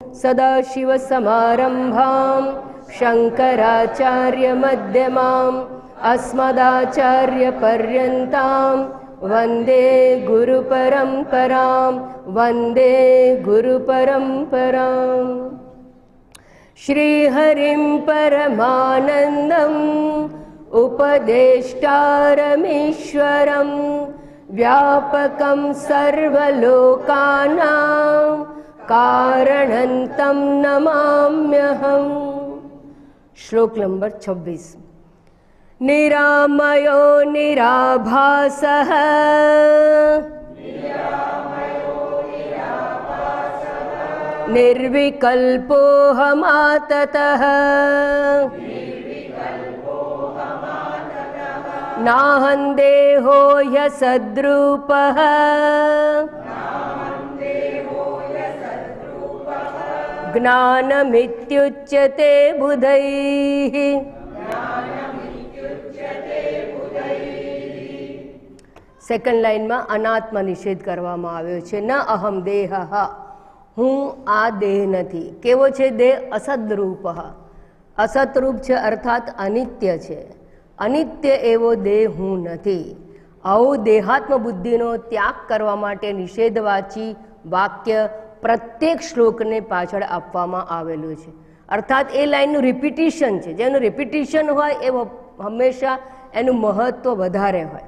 सदाशिवसमारम्भां शङ्कराचार्यमध्यमाम् अस्मदाचार्यपर्यन्तां वन्दे गुरुपरम्परां वन्दे गुरुपरम्पराम्। श्रीहरिं परमानन्दम् उपदेष्टारमीश्वरं व्यापकं सर्वलोकानां कारणं तं नमाम्यहम्। श्लोक नंबर 26। निरामयो निराभासः निर्विकल्पोऽहमाततः नाहं देहो ह्यसद्रूपः ज्ञानमित्युच्यते बुधैः। सेकंड लाइन में अनात्मा निषेध करवामां आव्यो छे। न अहम देहः, हूँ आ देह नथी। केवो छे देह? असद्रूपः, असतरूप छे अर्थात अनित्य छे। अनित्य एवो देह हूँ नथी। आवो देहात्म बुद्धिनो त्याग करवा माटे निषेधवाची वाक्य प्रत्येक श्लोक ने पाछळ आपवामां आवेलुं छे। अर्थात ए लाइननुं रिपीटिशन छे। जेनुं रिपीटिशन होय ए हमेशा एनुं महत्व वधारे होय।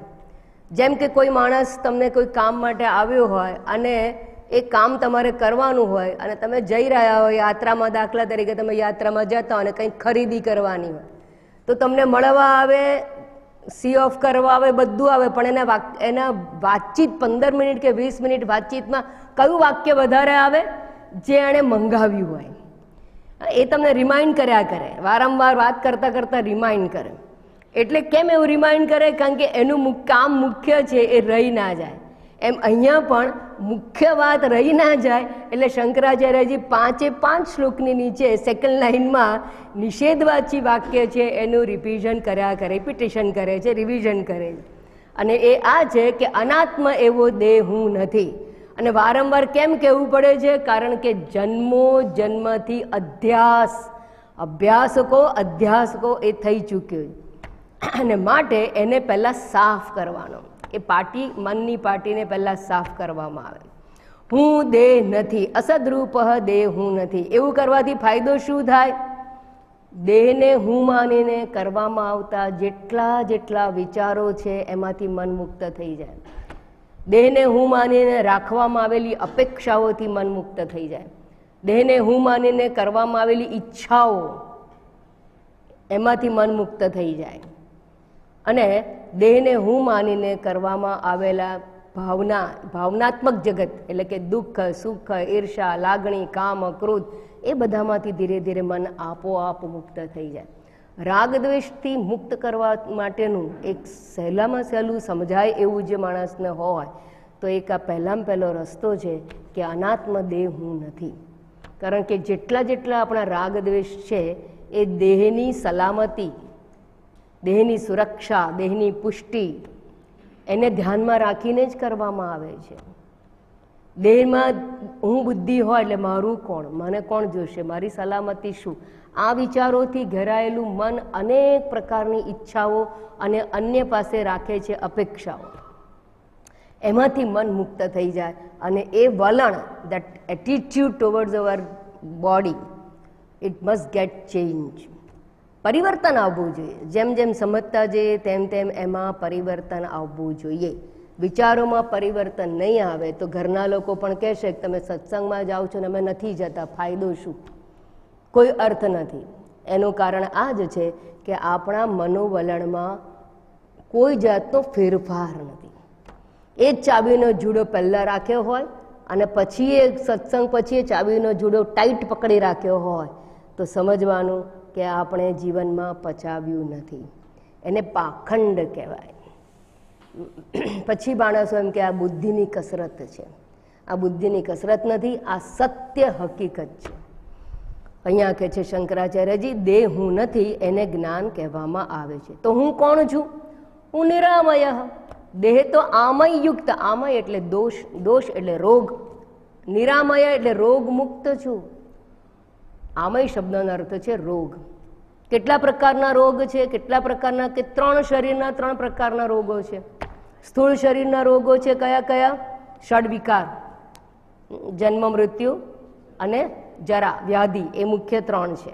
जेम के कोई माणस तमने कोई काम माटे आव्यो होय अने ए काम तमारे करवानुं होय अने तमे जई रह्या हो यात्रामां, दाखला तरीके तमे यात्रामां जता हो अने कंईक खरीदी करवानी होय तो तमने मळवा आवे, सी ऑफ करवा आवे, बधुं आवे, पण एना वातचीत 15 मिनिट के 20 मिनिट वातचीतमां कयुं वाक्य वधारे आवे? जे एणे मंगाव्युं होय ए तमने रिमाइंड कर्या करे, वारंवार वात करता करता रिमाइंड करे। एटले केम एवुं रिमाइंड करे? कारण के एनुं काम मुख्य छे ए रही ना जाय। एम अहींया पण मुख्य वात रही ना जाय एटले शंकराचार्यजी 5 श्लोकनी नीचे सेकंड लाइन में निषेधवाची वाक्य छे एनुं रिपीजन कर्या करे, रिपीटेशन करे छे, रिविजन करे छे। अने ए आ छे के अनात्म एवो देह हूँ नथी। अने वारंवार केम कहेवुं पड़े छे? कारण के जन्मो जन्मथी अभ्यासको ए थई चूक्यो अने माटे एने पहला साफ करवानो। ए पाटी, मननी पाटीने पहला साफ करवामां आवे। हूँ देह नथी, असद्रूपः देह हूँ नथी। एवुं करवाथी फायदो शुं थाय? देहने हूँ मानीने करवामां आवता जेटला विचारो छे एमांथी मन मुक्त थई जाय। देहने हूँ मानीने राखवामां आवेली अपेक्षाओथी मन मुक्त थई जाय। देहने हूँ मानीने करवामां आवेली इच्छाओ एमांथी मन मुक्त थई जाय। अने देहने हूँ मानीने करवामां आवेला भावनात्मक जगत एटले के दुख, सुख, ईर्षा, लागणी, काम, क्रोध ए बधामांथी धीरे धीरे मन आपोआप मुक्त थई जाय। राग द्वेषथी मुक्त करवा माटेनुं एक सहेलामां सहेલું समजाय एवुं जे माणसने होय तो एक आ पहेलामां पहेलो रस्तो छे के अनात्म देह हूँ नथी। कारण के जेटला आपणा राग द्वेष छे ए देहनी सलामती, देहनी सुरक्षा, देहनी पुष्टि एने ध्यानमां राखीने ज करवामां आवे छे। देहमां हूँ बुद्धि होय એટલે મારું કોણ, મને કોણ જોશે, મારી સલામતી શું? આ વિચારોથી ઘેરાયેલું મન અનેક પ્રકારની ઈચ્છાઓ અને અન્ય પાસે રાખે છે અપેક્ષાઓ। એમાંથી મન મુક્ત થઈ જાય અને એ વલણ, that attitude towards our body, it must get changed. परिवर्तन आवવું જોઈએ। જેમ જેમ સમજતા જઈએ તેમ તેમ એમાં પરિવર્તન આવવું જોઈએ। વિચારોમાં પરિવર્તન નહીં આવે તો ઘરના લોકો પણ કહેશે કે તમે સત્સંગમાં જાઓ છો ને અમે નથી જતા, ફાયદો શું? કોઈ અર્થ નથી। એનું કારણ આ જ છે કે આપણા મનોવલણમાં કોઈ જાતનો ફેરફાર નથી। એ જ ચાવીનો જુડો પહેલાં રાખ્યો હોય અને પછી એ સત્સંગ પછી એ ચાવીનો જુડો ટાઈટ પકડી રાખ્યો હોય તો સમજવાનું કે આપણે જીવનમાં પચાવ્યું નથી। એને પાખંડ કહેવાય। પછી માણસો એમ કે આ બુદ્ધિની કસરત છે। આ બુદ્ધિની કસરત નથી, આ સત્ય હકીકત છે। અહીંયા કહે છે શંકરાચાર્યજી, દેહ હું નથી એને જ્ઞાન કહેવામાં આવે છે। તો હું કોણ છું? હું નિરામય। દેહ તો આમય યુક્ત, આમય એટલે દોષ, દોષ એટલે રોગ, નિરામય એટલે રોગ મુક્ત છું। આમય શબ્દનો અર્થ છે રોગ. કેટલા પ્રકારના રોગ છે? કેટલા પ્રકારના? કે 3 શરીરના 3 પ્રકારના રોગો છે. સ્થૂળ શરીરના રોગો છે કયા કયા? ષડવિકાર, જન્મ, મૃત્યુ અને જરા, વ્યાધિ. એ મુખ્ય 3 છે.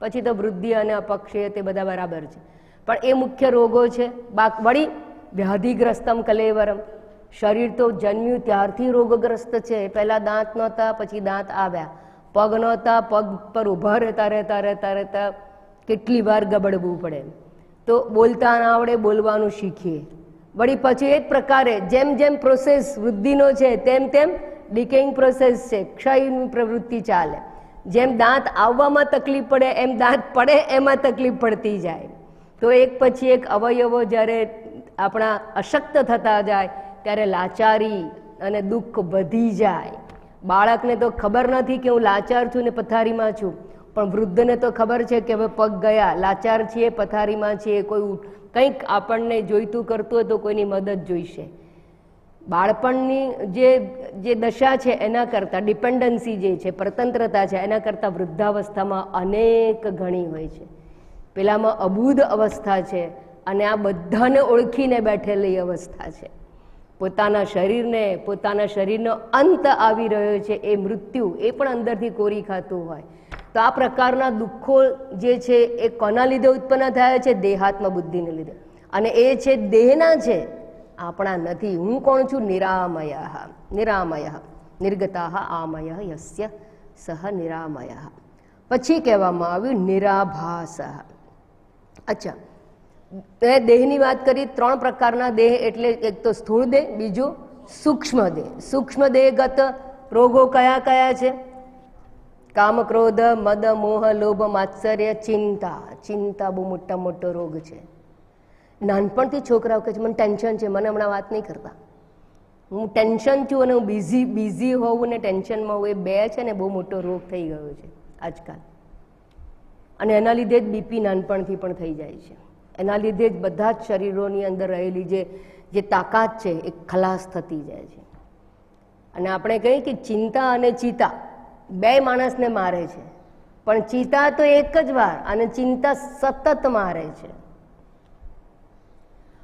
પછી તો વૃદ્ધિ અને અપક્ષય તે બધા બરાબર છે, પણ એ મુખ્ય રોગો છે. વળી વ્યાધિગ્રસ્તમ કલેવરમ, શરીર તો જન્મ્યું ત્યારથી રોગગ્રસ્ત છે. પહેલા દાંત નહોતા, પછી દાંત આવ્યા. પગ નહોતા, પગ પર ઊભા રહેતા રહેતા રહેતા રહેતા કેટલી વાર ગબડવું પડે. તો બોલતા ના આવડે, બોલવાનું શીખીએ. વળી પછી એ જ પ્રકારે જેમ જેમ પ્રોસેસ વૃદ્ધિનો છે તેમ તેમ ડિકેઇંગ પ્રોસેસ છે, ક્ષયની પ્રવૃત્તિ ચાલે. જેમ દાંત આવવામાં તકલીફ પડે એમ દાંત પડે એમાં તકલીફ પડતી જાય. તો એક પછી એક અવયવો જ્યારે આપણા અશક્ત થતા જાય ત્યારે લાચારી અને દુઃખ વધી જાય. બાળકને તો ખબર નથી કે હું લાચાર છું ને પથારીમાં છું, પણ વૃદ્ધને તો ખબર છે કે હવે પગ ગયા, લાચાર છીએ, પથારીમાં છીએ, કોઈ કંઈક આપણને જોઈતું કરતું હોય તો કોઈની મદદ જોઈશે. બાળપણની જે દશા છે એના કરતાં, ડિપેન્ડન્સી જે છે, પરતંત્રતા છે, એના કરતાં વૃદ્ધાવસ્થામાં અનેક ગણી હોય છે. પેલામાં અબૂધ અવસ્થા છે અને આ બધાને ઓળખીને બેઠેલી અવસ્થા છે. પોતાના શરીરનો અંત આવી રહ્યો છે, એ મૃત્યુ, એ પણ અંદરથી કોરી ખાતું હોય. તો આ પ્રકારના દુઃખો જે છે એ કોના લીધે ઉત્પન્ન થયા છે? દેહાત્મ બુદ્ધિને લીધે. અને એ છે દેહના છે, આપણા નથી. હું કોણ છું? નિરામય. નિર્ગતા આમય યસ્ય સહ નિરામય. પછી કહેવામાં આવ્યું નિરાભાસ. અચ્છા, દેહની વાત કરી. 3 પ્રકારના દેહ, એટલે એક તો સ્થૂળ દેહ, બીજું સૂક્ષ્મ દેહ. સૂક્ષ્મ દેહગત રોગો કયા કયા છે? કામ, ક્રોધ, મદ, મોહ, લોભ, માત્સર્ય, ચિંતા. ચિંતા બહુ મોટો રોગ છે. નાનપણથી છોકરાઓ કહે છે મને ટેન્શન છે, મને હમણાં વાત નહીં કરતા. હું ટેન્શન છું અને હું બિઝી હોવું ને ટેન્શનમાં હોવું, એ 2 છે ને બહુ મોટો રોગ થઈ ગયો છે આજકાલ. અને એના લીધે જ બીપી નાનપણથી પણ થઈ જાય છે. એના લીધે જ બધા જ શરીરોની અંદર રહેલી જે તાકાત છે એ ખલાસ થતી જાય છે. અને આપણે કહીએ કે ચિંતા અને ચિતા 2 માણસને મારે છે, પણ ચિતા તો એક જ વાર અને ચિંતા સતત મારે છે.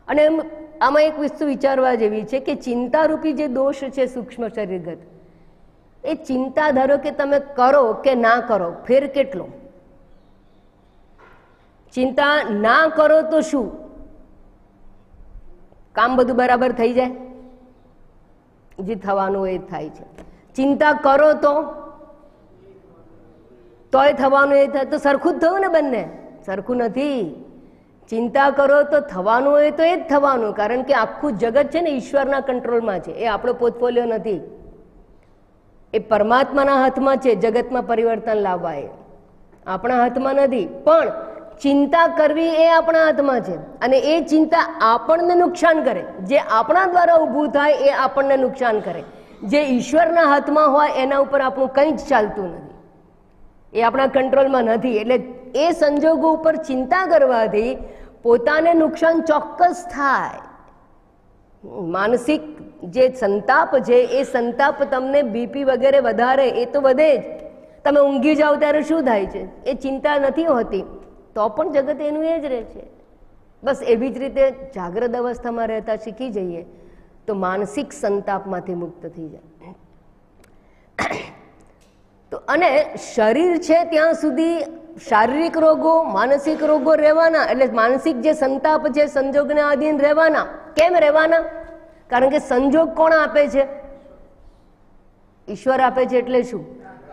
અને આમાં એક વસ્તુ વિચારવા જેવી છે કે ચિંતારૂપી જે દોષ છે સૂક્ષ્મ શરીરગત, એ ચિંતા ધારો કે તમે કરો કે ના કરો, ફેર કેટલો? ચિંતા ના કરો તો શું? કામ બધું બરાબર થઈ જાય, જે થવાનું એ થાય છે. ચિંતા કરો તોય થવાનું એ થાય. તો સરખું જ થયું ને બંને? સરખું નથી. ચિંતા કરો તો થવાનું હોય તો એ જ થવાનું, કારણ કે આખું જગત છે ને ઈશ્વરના કંટ્રોલમાં છે. એ આપણો પોર્ટફોલિયો નથી, એ પરમાત્માના હાથમાં છે. જગતમાં પરિવર્તન લાવવા એ આપણા હાથમાં નથી. પણ ચિંતા કરવી એ આપણા હાથમાં છે. અને એ ચિંતા આપણને નુકસાન કરે. જે આપણા દ્વારા ઊભું થાય એ આપણને નુકસાન કરે. જે ઈશ્વરના હાથમાં હોય એના ઉપર આપણું કંઈ જ ચાલતું નથી, એ આપણા કંટ્રોલમાં નથી. એટલે એ સંજોગો ઉપર ચિંતા કરવાથી પોતાને નુકસાન ચોક્કસ થાય. માનસિક જે સંતાપ છે એ સંતાપ તમને બીપી વગેરે વધારે, એ તો વધે જ. તમે ઊંઘી જાઓ ત્યારે શું થાય છે? એ ચિંતા નથી હોતી, તો પણ જગત એનું એ જ રહે છે. બસ એવી જ રીતે જાગ્રત અવસ્થામાં રહેતા શીખી જઈએ તો માનસિક સંતાપમાંથી મુક્ત થઈ જાય. તો અને શરીર છે ત્યાં સુધી શારીરિક રોગો, માનસિક રોગો રહેવાના. એટલે માનસિક જે સંતાપ છે સંજોગને આધીન રહેવાના. કેમ રહેવાના? કારણ કે સંજોગ કોણ આપે છે? ઈશ્વર આપે છે. એટલે શું?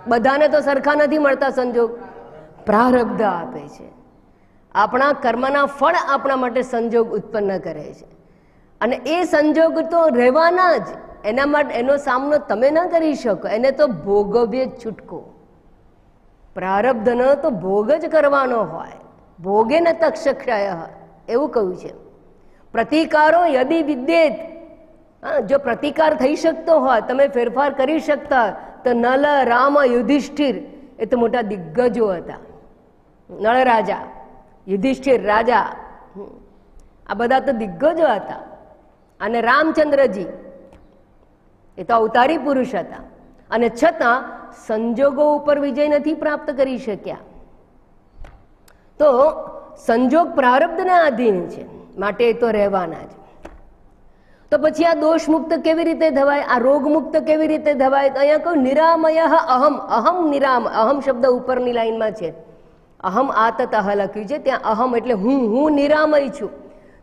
બધાને તો સરખા નથી મળતા સંજોગ, પ્રારબ્ધ આપે છે. આપણા કર્મના ફળ આપણા માટે સંજોગ ઉત્પન્ન કરે છે. અને એ સંજોગ તો રહેવાના જ. એના માટે એનો સામનો તમે ન કરી શકો, એને તો ભોગવ્ય છૂટકો. પ્રારબ્ધનો તો ભોગ જ કરવાનો હોય. ભોગે ન તક્ષક્ષય એવું કહ્યું છે. પ્રતિકારો યદિ વિદ્યેત, જો પ્રતિકાર થઈ શકતો હોય, તમે ફેરફાર કરી શકતા, તો નલ, રામ, યુધિષ્ઠિર એ તો મોટા દિગ્ગજો હતા. નળ રાજા, યુધિષ્ઠિર રાજા, આ બધા તો દિગ્ગજો હતા. અને રામચંદ્રજી એ તો અવતારી પુરુષ હતા. અને છતાં સંજોગો ઉપર વિજય નથી પ્રાપ્ત કરી શક્યા. તો સંજોગ પ્રારબ્ધના આધીન છે, માટે એ તો રહેવાના જ. તો પછી આ દોષ મુક્ત કેવી રીતે થવાય, આ રોગ મુક્ત કેવી રીતે થવાય? તો અહીંયા કહું નિરામય અહમ. અહમ નિરામ, અહમ શબ્દ ઉપરની લાઈનમાં છે. અહમ આતતઃ લખ્યું છે, ત્યાં અહમ એટલે હું નિરામય છું.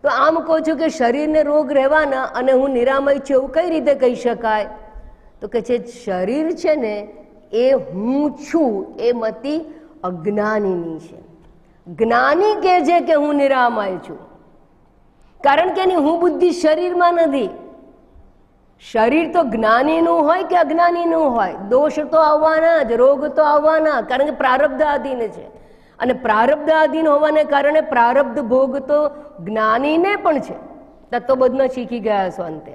તો આમ કહો છો કે શરીરને રોગ રહેવાના અને હું નિરામય છું, એવું કઈ રીતે કહી શકાય? તો કે છે શરીર છે ને એ હું છું એ મતિ અજ્ઞાનીની છે. જ્ઞાની કહે છે કે હું નિરામય છું, કારણ કે એની હું બુદ્ધિ શરીરમાં નથી. શરીર તો જ્ઞાનીનું હોય કે અજ્ઞાનીનું હોય, દોષ તો આવવાના જ, રોગ તો આવવાના, કારણ કે પ્રારબ્ધ આધીન છે. અને પ્રારબ્ધ આધીન હોવાને કારણે પ્રારબ્ધ ભોગ તો જ્ઞાનીને પણ છે. તત્વબોધમાં શીખી ગયા છો અંતે,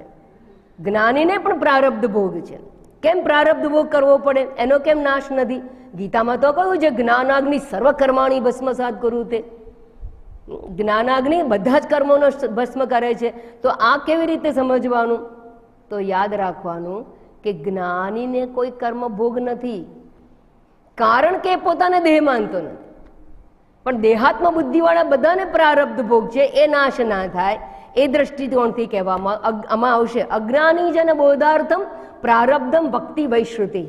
જ્ઞાનીને પણ પ્રારબ્ધ ભોગ છે. કેમ પ્રારબ્ધ ભોગ કરવો પડે? એનો કેમ નાશ નથી? ગીતામાં તો કહ્યું છે જ્ઞાનાગ્નિ સર્વકર્માણી ભસ્મસાત કરું. તે જ્ઞાનાગ્નિ બધા જ કર્મોનો ભસ્મ કરે છે. તો આ કેવી રીતે સમજવાનું? તો યાદ રાખવાનું કે જ્ઞાનીને કોઈ કર્મ ભોગ નથી, કારણ કે પોતાને દેહ માનતો નથી. પણ દેહાત્મ બુદ્ધિવાળા બધાને પ્રારબ્ધ ભોગ છે, એ નાશ ના થાય એ દ્રષ્ટિકોણથી કહેવામાં આમાં આવશે અજ્ઞાની જન બોધાર્થમ પ્રારબ્ધમ ભક્તિ વૈશ્રુતિ.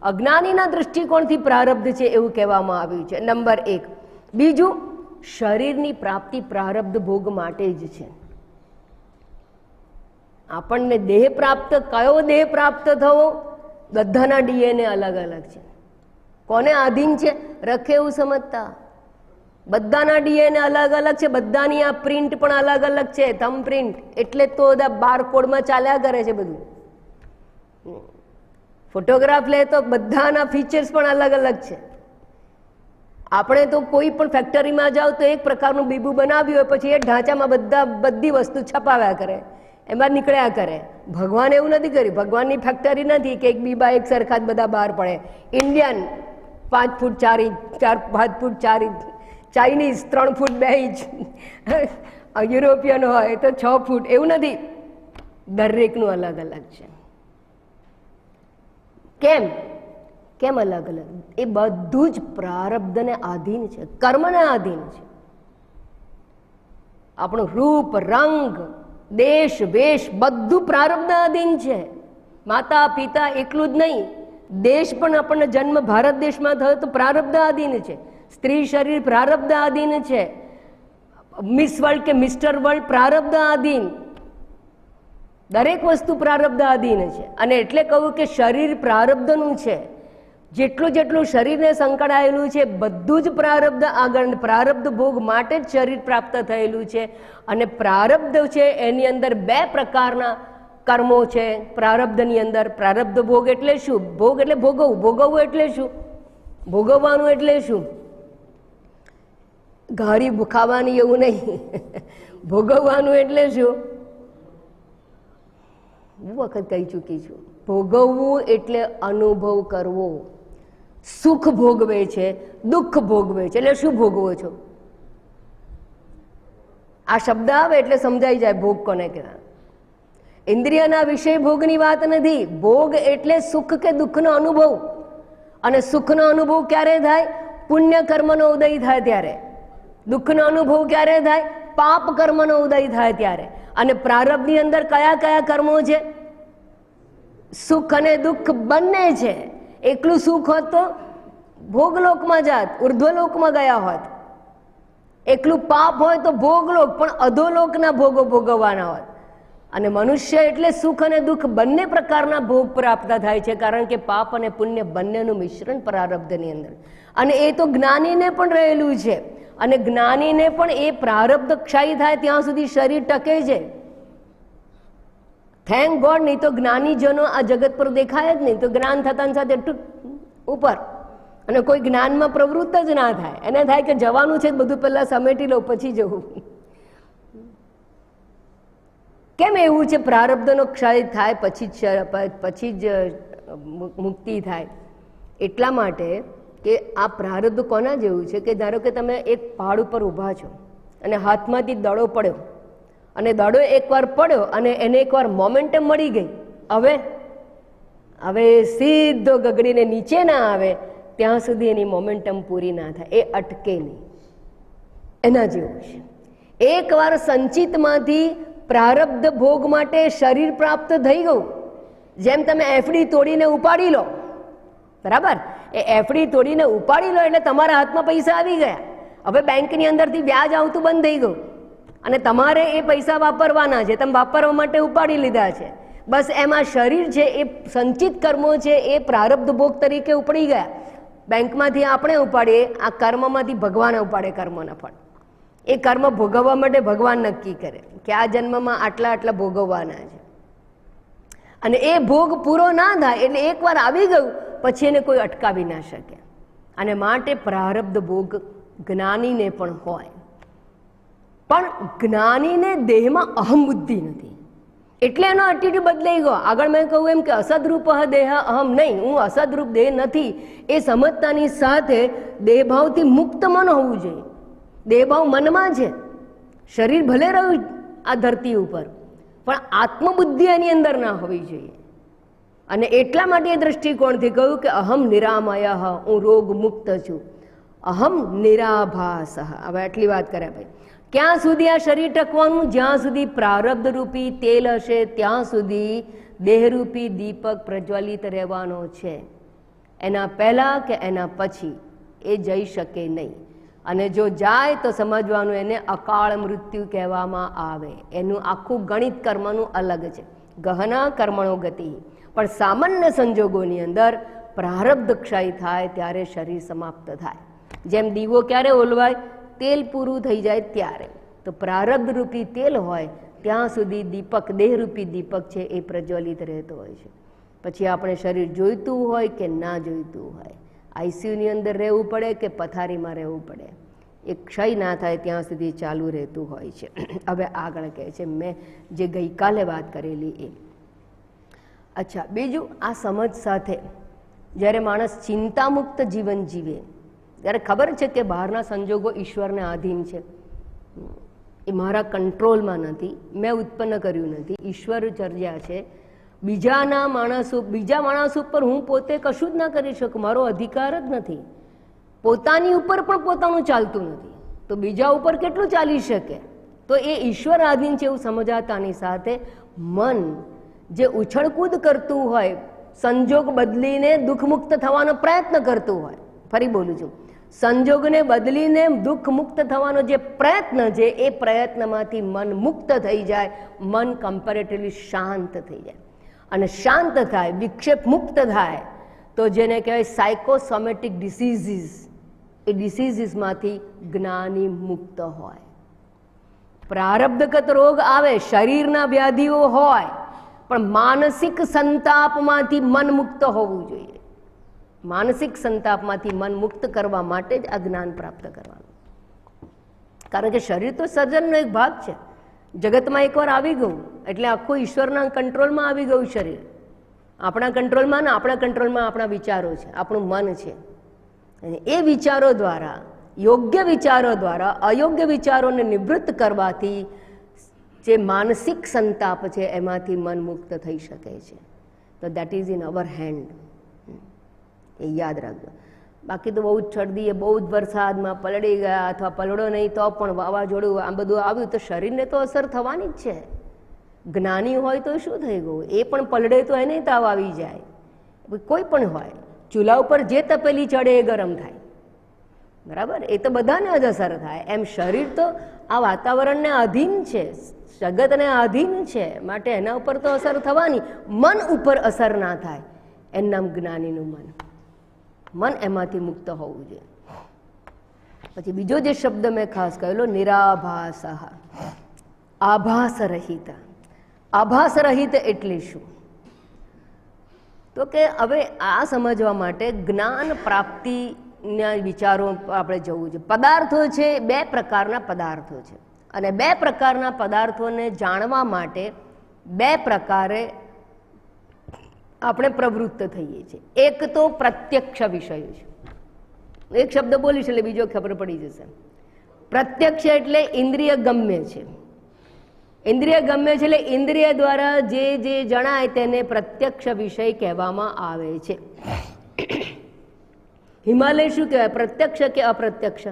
અજ્ઞાનીના દ્રષ્ટિકોણથી પ્રારબ્ધ છે એવું કહેવામાં આવ્યું છે. નંબર 1. બીજું, શરીરની પ્રાપ્તિ પ્રારબ્ધ ભોગ માટે જ છે. આપણને દેહ પ્રાપ્ત, કયો દેહ પ્રાપ્ત થવો? બધાના ડીએનએ અલગ અલગ છે. કોને આધીન છે? રખે એવું સમજતા. બધાના ડીએનએ અલગ અલગ છે, બધાની આ પ્રિન્ટ પણ અલગ અલગ છે, થંબ પ્રિન્ટ. એટલે તો બારકોડમાં ચાલ્યા કરે છે બધું. ફોટોગ્રાફ લે તો બધાના ફીચર્સ પણ અલગ અલગ છે. આપણે તો કોઈ પણ ફેક્ટરીમાં જાઓ તો એક પ્રકારનું બીબું બનાવ્યું હોય, પછી એ ઢાંચામાં બધી વસ્તુ છપાવ્યા કરે, એમાં નીકળ્યા કરે. ભગવાન એવું નથી કર્યું. ભગવાનની ફેક્ટરી નથી કે એક બીબા એક સરખા જ બધા બહાર પડે. ઇન્ડિયન 5 ફૂટ 4 ઇંચ, 5 ફૂટ 4 ઇંચ, ચાઇનીઝ 3 ફૂટ 2 ઇંચ, યુરોપિયન હોય તો 6 ફૂટ, એવું નથી. દરેકનું અલગ અલગ છે. કેમ અલગ અલગ? એ બધું જ પ્રારબ્ધને આધીન છે, કર્મને આધીન છે. આપણું રૂપ, રંગ, દેશ, વેશ બધું પ્રારબ્ધ આધીન છે. માતા પિતા એકલું જ નહીં, દેશ પણ આપણને જન્મ ભારત દેશમાં થયો તો પ્રારબ્ધ આધીન છે. સ્ત્રી શરીર પ્રારબ્ધ આધીન છે. મિસ વર્લ્ડ કે મિસ્ટર વર્લ્ડ પ્રારબ્ધ આધીન. દરેક વસ્તુ પ્રારબ્ધ આધીન છે. અને એટલે કહું કે શરીર પ્રારબ્ધનું છે. જેટલું શરીરને સંકળાયેલું છે બધું જ પ્રારબ્ધ આગળ, પ્રારબ્ધ ભોગ માટે જ શરીર પ્રાપ્ત થયેલું છે. અને પ્રારબ્ધ છે એની અંદર 2 પ્રકારના કર્મો છે. પ્રારબ્ધની અંદર પ્રારબ્ધ ભોગ એટલે શું? ભોગ એટલે ભોગવવું. ભોગવવું એટલે શું? ભોગવવાનું એટલે શું? ઘારી ખાવાની એવું નહીં. ભોગવવાનું એટલે શું? હું વખત કહી ચૂકી છું. ભોગવવું એટલે અનુભવ કરવો. સુખ ભોગવે છે, દુઃખ ભોગવે છે. એટલે શું ભોગવો છો? આ શબ્દ આવે એટલે સમજાઈ જાય ભોગ કોને કહેવાય. ઇન્દ્રિયના વિષય ભોગની વાત નથી. ભોગ એટલે સુખ કે દુઃખનો અનુભવ. અને સુખનો અનુભવ ક્યારે થાય? પુણ્ય કર્મનો ઉદય થાય ત્યારે. દુઃખનો અનુભવ ક્યારે થાય? પાપ કર્મનો ઉદય થાય ત્યારે. અને પ્રારબ્ધની અંદર કયા કયા કર્મો છે? સુખ અને દુઃખ બંને છે. એકલું સુખ હોત તો ભોગલોકમાં જાત, ઉર્ધ્વલોકમાં ગયા હોત. એકલું પાપ હોય તો ભોગલોક, પણ અધોલોકના ભોગો ભોગવવાના હોત. અને મનુષ્ય એટલે સુખ અને દુઃખ બંને પ્રકારના ભોગ પ્રાપ્ત થાય છે, કારણ કે પાપ અને પુણ્ય બંનેનું મિશ્રણ પ્રારબ્ધની અંદર. અને એ તો જ્ઞાનીને પણ રહેલું છે. અને જ્ઞાનીને પણ એ પ્રારબ્ધ ક્ષય થાય ત્યાં સુધી શરીર ટકે છે. Thank God. નહીં તો જ્ઞાનીજનો આ જગત પર દેખાય જ નહીં. તો જ્ઞાન થતાની સાથે ઉપર, અને કોઈ જ્ઞાનમાં પ્રવૃત્ત જ ના થાય. એને થાય કે જવાનું છે બધું પહેલા સમેટી લો પછી જવું. કેમ એવું છે? પ્રારબ્ધનો ક્ષય થાય પછી જ મુક્તિ થાય. એટલા માટે કે આ પ્રારબ્ધ કોના જેવું છે કે ધારો કે તમે એક પહાડ ઉપર ઊભા છો અને હાથમાંથી દડો પડ્યો, અને દડો એકવાર પડ્યો અને એને એકવાર મોમેન્ટમ મળી ગઈ. હવે સીધો ગગડીને નીચે ના આવે ત્યાં સુધી એની મોમેન્ટમ પૂરી ના થાય, એ અટકે નહીં. એના જેવું છે. એકવાર સંચિતમાંથી પ્રારબ્ધ ભોગ માટે શરીર પ્રાપ્ત થઈ ગયું. જેમ તમે એફડી તોડીને ઉપાડી લો, બરાબર, એ એફડી તોડીને ઉપાડી લો એટલે તમારા હાથમાં પૈસા આવી ગયા. હવે બેંકની અંદરથી વ્યાજ આવતું બંધ થઈ ગયું અને તમારે એ પૈસા વાપરવાના છે, તમે વાપરવા માટે ઉપાડી લીધા છે. બસ એમાં શરીર છે એ સંચિત કર્મો છે એ પ્રારબ્ધ ભોગ તરીકે ઉપડી ગયા. બેંકમાંથી આપણે ઉપાડીએ, આ કર્મમાંથી ભગવાન ઉપાડે કર્મના ફળ. એ કર્મ ભોગવવા માટે ભગવાન નક્કી કરે કે આ જન્મમાં આટલા આટલા ભોગવવાના છે, અને એ ભોગ પૂરો ના થાય એટલે એકવાર આવી ગયું પછી એને કોઈ અટકાવી ના શકે. અને માટે પ્રારબ્ધ ભોગ જ્ઞાનીને પણ હોય, પણ જ્ઞાનીને દેહમાં અહમ બુદ્ધિ નથી એટલે એનો એટીટ્યુડ બદલાઈ ગયો. આગળ મેં કહ્યું એમ કે અસદરૂપ દેહ અહમ નહીં, હું અસદરૂપ દેહ નથી એ સમજતાની સાથે દેહભાવથી મુક્ત મન હોવું જોઈએ. દેહભાવ મનમાં છે, શરીર ભલે રહ્યું આ ધરતી ઉપર પણ આત્મબુદ્ધિ એની અંદર ના હોવી જોઈએ. અને એટલા માટે એ દ્રષ્ટિકોણથી કહ્યું કે અહમ નિરામય, હું રોગ મુક્ત છું. અહમ નિરાભાસ. હવે આટલી વાત કર્યા ભાઈ. ક્યાં સુધી આ શરીર ટકવાનું? જ્યાં સુધી પ્રારબ્ધ રૂપી તેલ હશે ત્યાં સુધી દેહરૂપી દીપક પ્રજ્વલિત રહેવાનો છે. એના પહેલા કે એના પછી એ જઈ શકે નહીં. અને જો જાય તો સમજવાનું એને અકાળ મૃત્યુ કહેવામાં આવે. એનું આખું ગણિત કર્મનું અલગ છે. ગહના કર્મણો ગતિ. પણ સામાન્ય સંજોગોની અંદર પ્રારબ્ધ ક્ષય થાય ત્યારે શરીર સમાપ્ત થાય. જેમ દીવો ક્યારે ઓલવાય? તેલ પૂરું થઈ જાય ત્યારે. તો પ્રારબ્ધ રૂપી તેલ હોય ત્યાં સુધી દીપક, દેહરૂપી દીપક છે એ પ્રજ્વલિત રહેતો હોય છે. પછી આપણે શરીર જોઈતું હોય કે ના જોઈતું હોય, આઈસીયુની અંદર રહેવું પડે કે પથારીમાં રહેવું પડે, એ ક્ષય ના થાય ત્યાં સુધી ચાલુ રહેતું હોય છે. હવે આગળ કહે છે મેં જે ગઈકાલે વાત કરેલી એ. અચ્છા, બીજું આ સમજ સાથે જ્યારે માણસ ચિંતામુક્ત જીવન જીવે ત્યારે ખબર છે કે બહારના સંજોગો ઈશ્વરને આધીન છે, એ મારા કંટ્રોલમાં નથી, મેં ઉત્પન્ન કર્યું નથી, ઈશ્વર ચર્યા છે. બીજા માણસ ઉપર હું પોતે કશું જ ના કરી શકું, મારો અધિકાર જ નથી. પોતાની ઉપર પણ પોતાનું ચાલતું નથી તો બીજા ઉપર કેટલું ચાલી શકે? તો એ ઈશ્વર આધીન છે એવું સમજાતાની સાથે મન જે ઉછળકૂદ કરતું હોય, સંજોગ બદલીને દુઃખમુક્ત થવાનો પ્રયત્ન કરતું હોય, ફરી બોલું છું, સંજોગને બદલીને દુઃખ મુક્ત થવાનો જે પ્રયત્ન છે એ પ્રયત્નમાંથી મન મુક્ત થઈ જાય, મન કમ્પેરેટિવલી શાંત થઈ જાય. અને શાંત થાય, વિક્ષેપ મુક્ત થાય તો જેને કહેવાય સાયકોસોમેટિક ડિસીઝીસ, એ ડિસીઝીસમાંથી જ્ઞાની મુક્ત હોય. પ્રારબ્ધગત રોગ આવે, શરીરના વ્યાધિઓ હોય, પણ માનસિક સંતાપમાંથી મન મુક્ત હોવું જોઈએ. માનસિક સંતાપમાંથી મન મુક્ત કરવા માટે જ આ જ્ઞાન પ્રાપ્ત કરવાનું. કારણ કે શરીર તો સર્જનનો એક ભાગ છે. જગતમાં એકવાર આવી ગયું એટલે આખું ઈશ્વરના કંટ્રોલમાં આવી ગયું શરીર. આપણા કંટ્રોલમાં ને આપણા કંટ્રોલમાં આપણા વિચારો છે, આપણું મન છે. અને એ વિચારો દ્વારા, યોગ્ય વિચારો દ્વારા અયોગ્ય વિચારોને નિવૃત્ત કરવાથી જે માનસિક સંતાપ છે એમાંથી મન મુક્ત થઈ શકે છે. તો that is in our hand, એ યાદ રાખજો. બાકી તો બહુ જ શરદી, બહુ જ વરસાદમાં પલળી ગયા અથવા પલળો નહીં તો પણ વાવાઝોડું આ બધું આવ્યું તો શરીરને તો અસર થવાની જ છે. જ્ઞાની હોય તો શું થઈ ગયું? એ પણ પલળે તો એને તાવ આવી જાય. કોઈ પણ હોય, ચૂલા ઉપર જે તપેલી ચડે એ ગરમ થાય, બરાબર? એ તો બધાને જ અસર થાય. એમ શરીર તો આ વાતાવરણને આધીન છે, જગતને આધીન છે, માટે એના ઉપર તો અસર થવાની. મન ઉપર અસર ના થાય એનું નામ જ્ઞાનીનું મન. મન એમાંથી મુક્ત હોવું જોઈએ. પછી બીજો જે શબ્દ મેં ખાસ કહેલો, નિરાભાસ, આભાસ રહિત. આભાસ રહિત એટલે શું? તો કે હવે આ સમજવા માટે જ્ઞાન પ્રાપ્તિના વિચારો આપણે જવું છે. પદાર્થો છે, બે પ્રકારના પદાર્થો છે, અને બે પ્રકારના પદાર્થોને જાણવા માટે બે પ્રકારે આપણે પ્રવૃત્ત થઈએ છીએ. એક તો પ્રત્યક્ષ વિષય છે. એક શબ્દ બોલીશ એટલે બીજો ખબર પડી જશે. પ્રત્યક્ષ એટલે ઇન્દ્રિય ગમ્ય છે, ઇન્દ્રિય ગમ્ય છે એટલે ઇન્દ્રિય દ્વારા જે જે જણાય તેને પ્રત્યક્ષ વિષય કહેવામાં આવે છે. હિમાલય શું કહેવાય, પ્રત્યક્ષ કે અપ્રત્યક્ષ?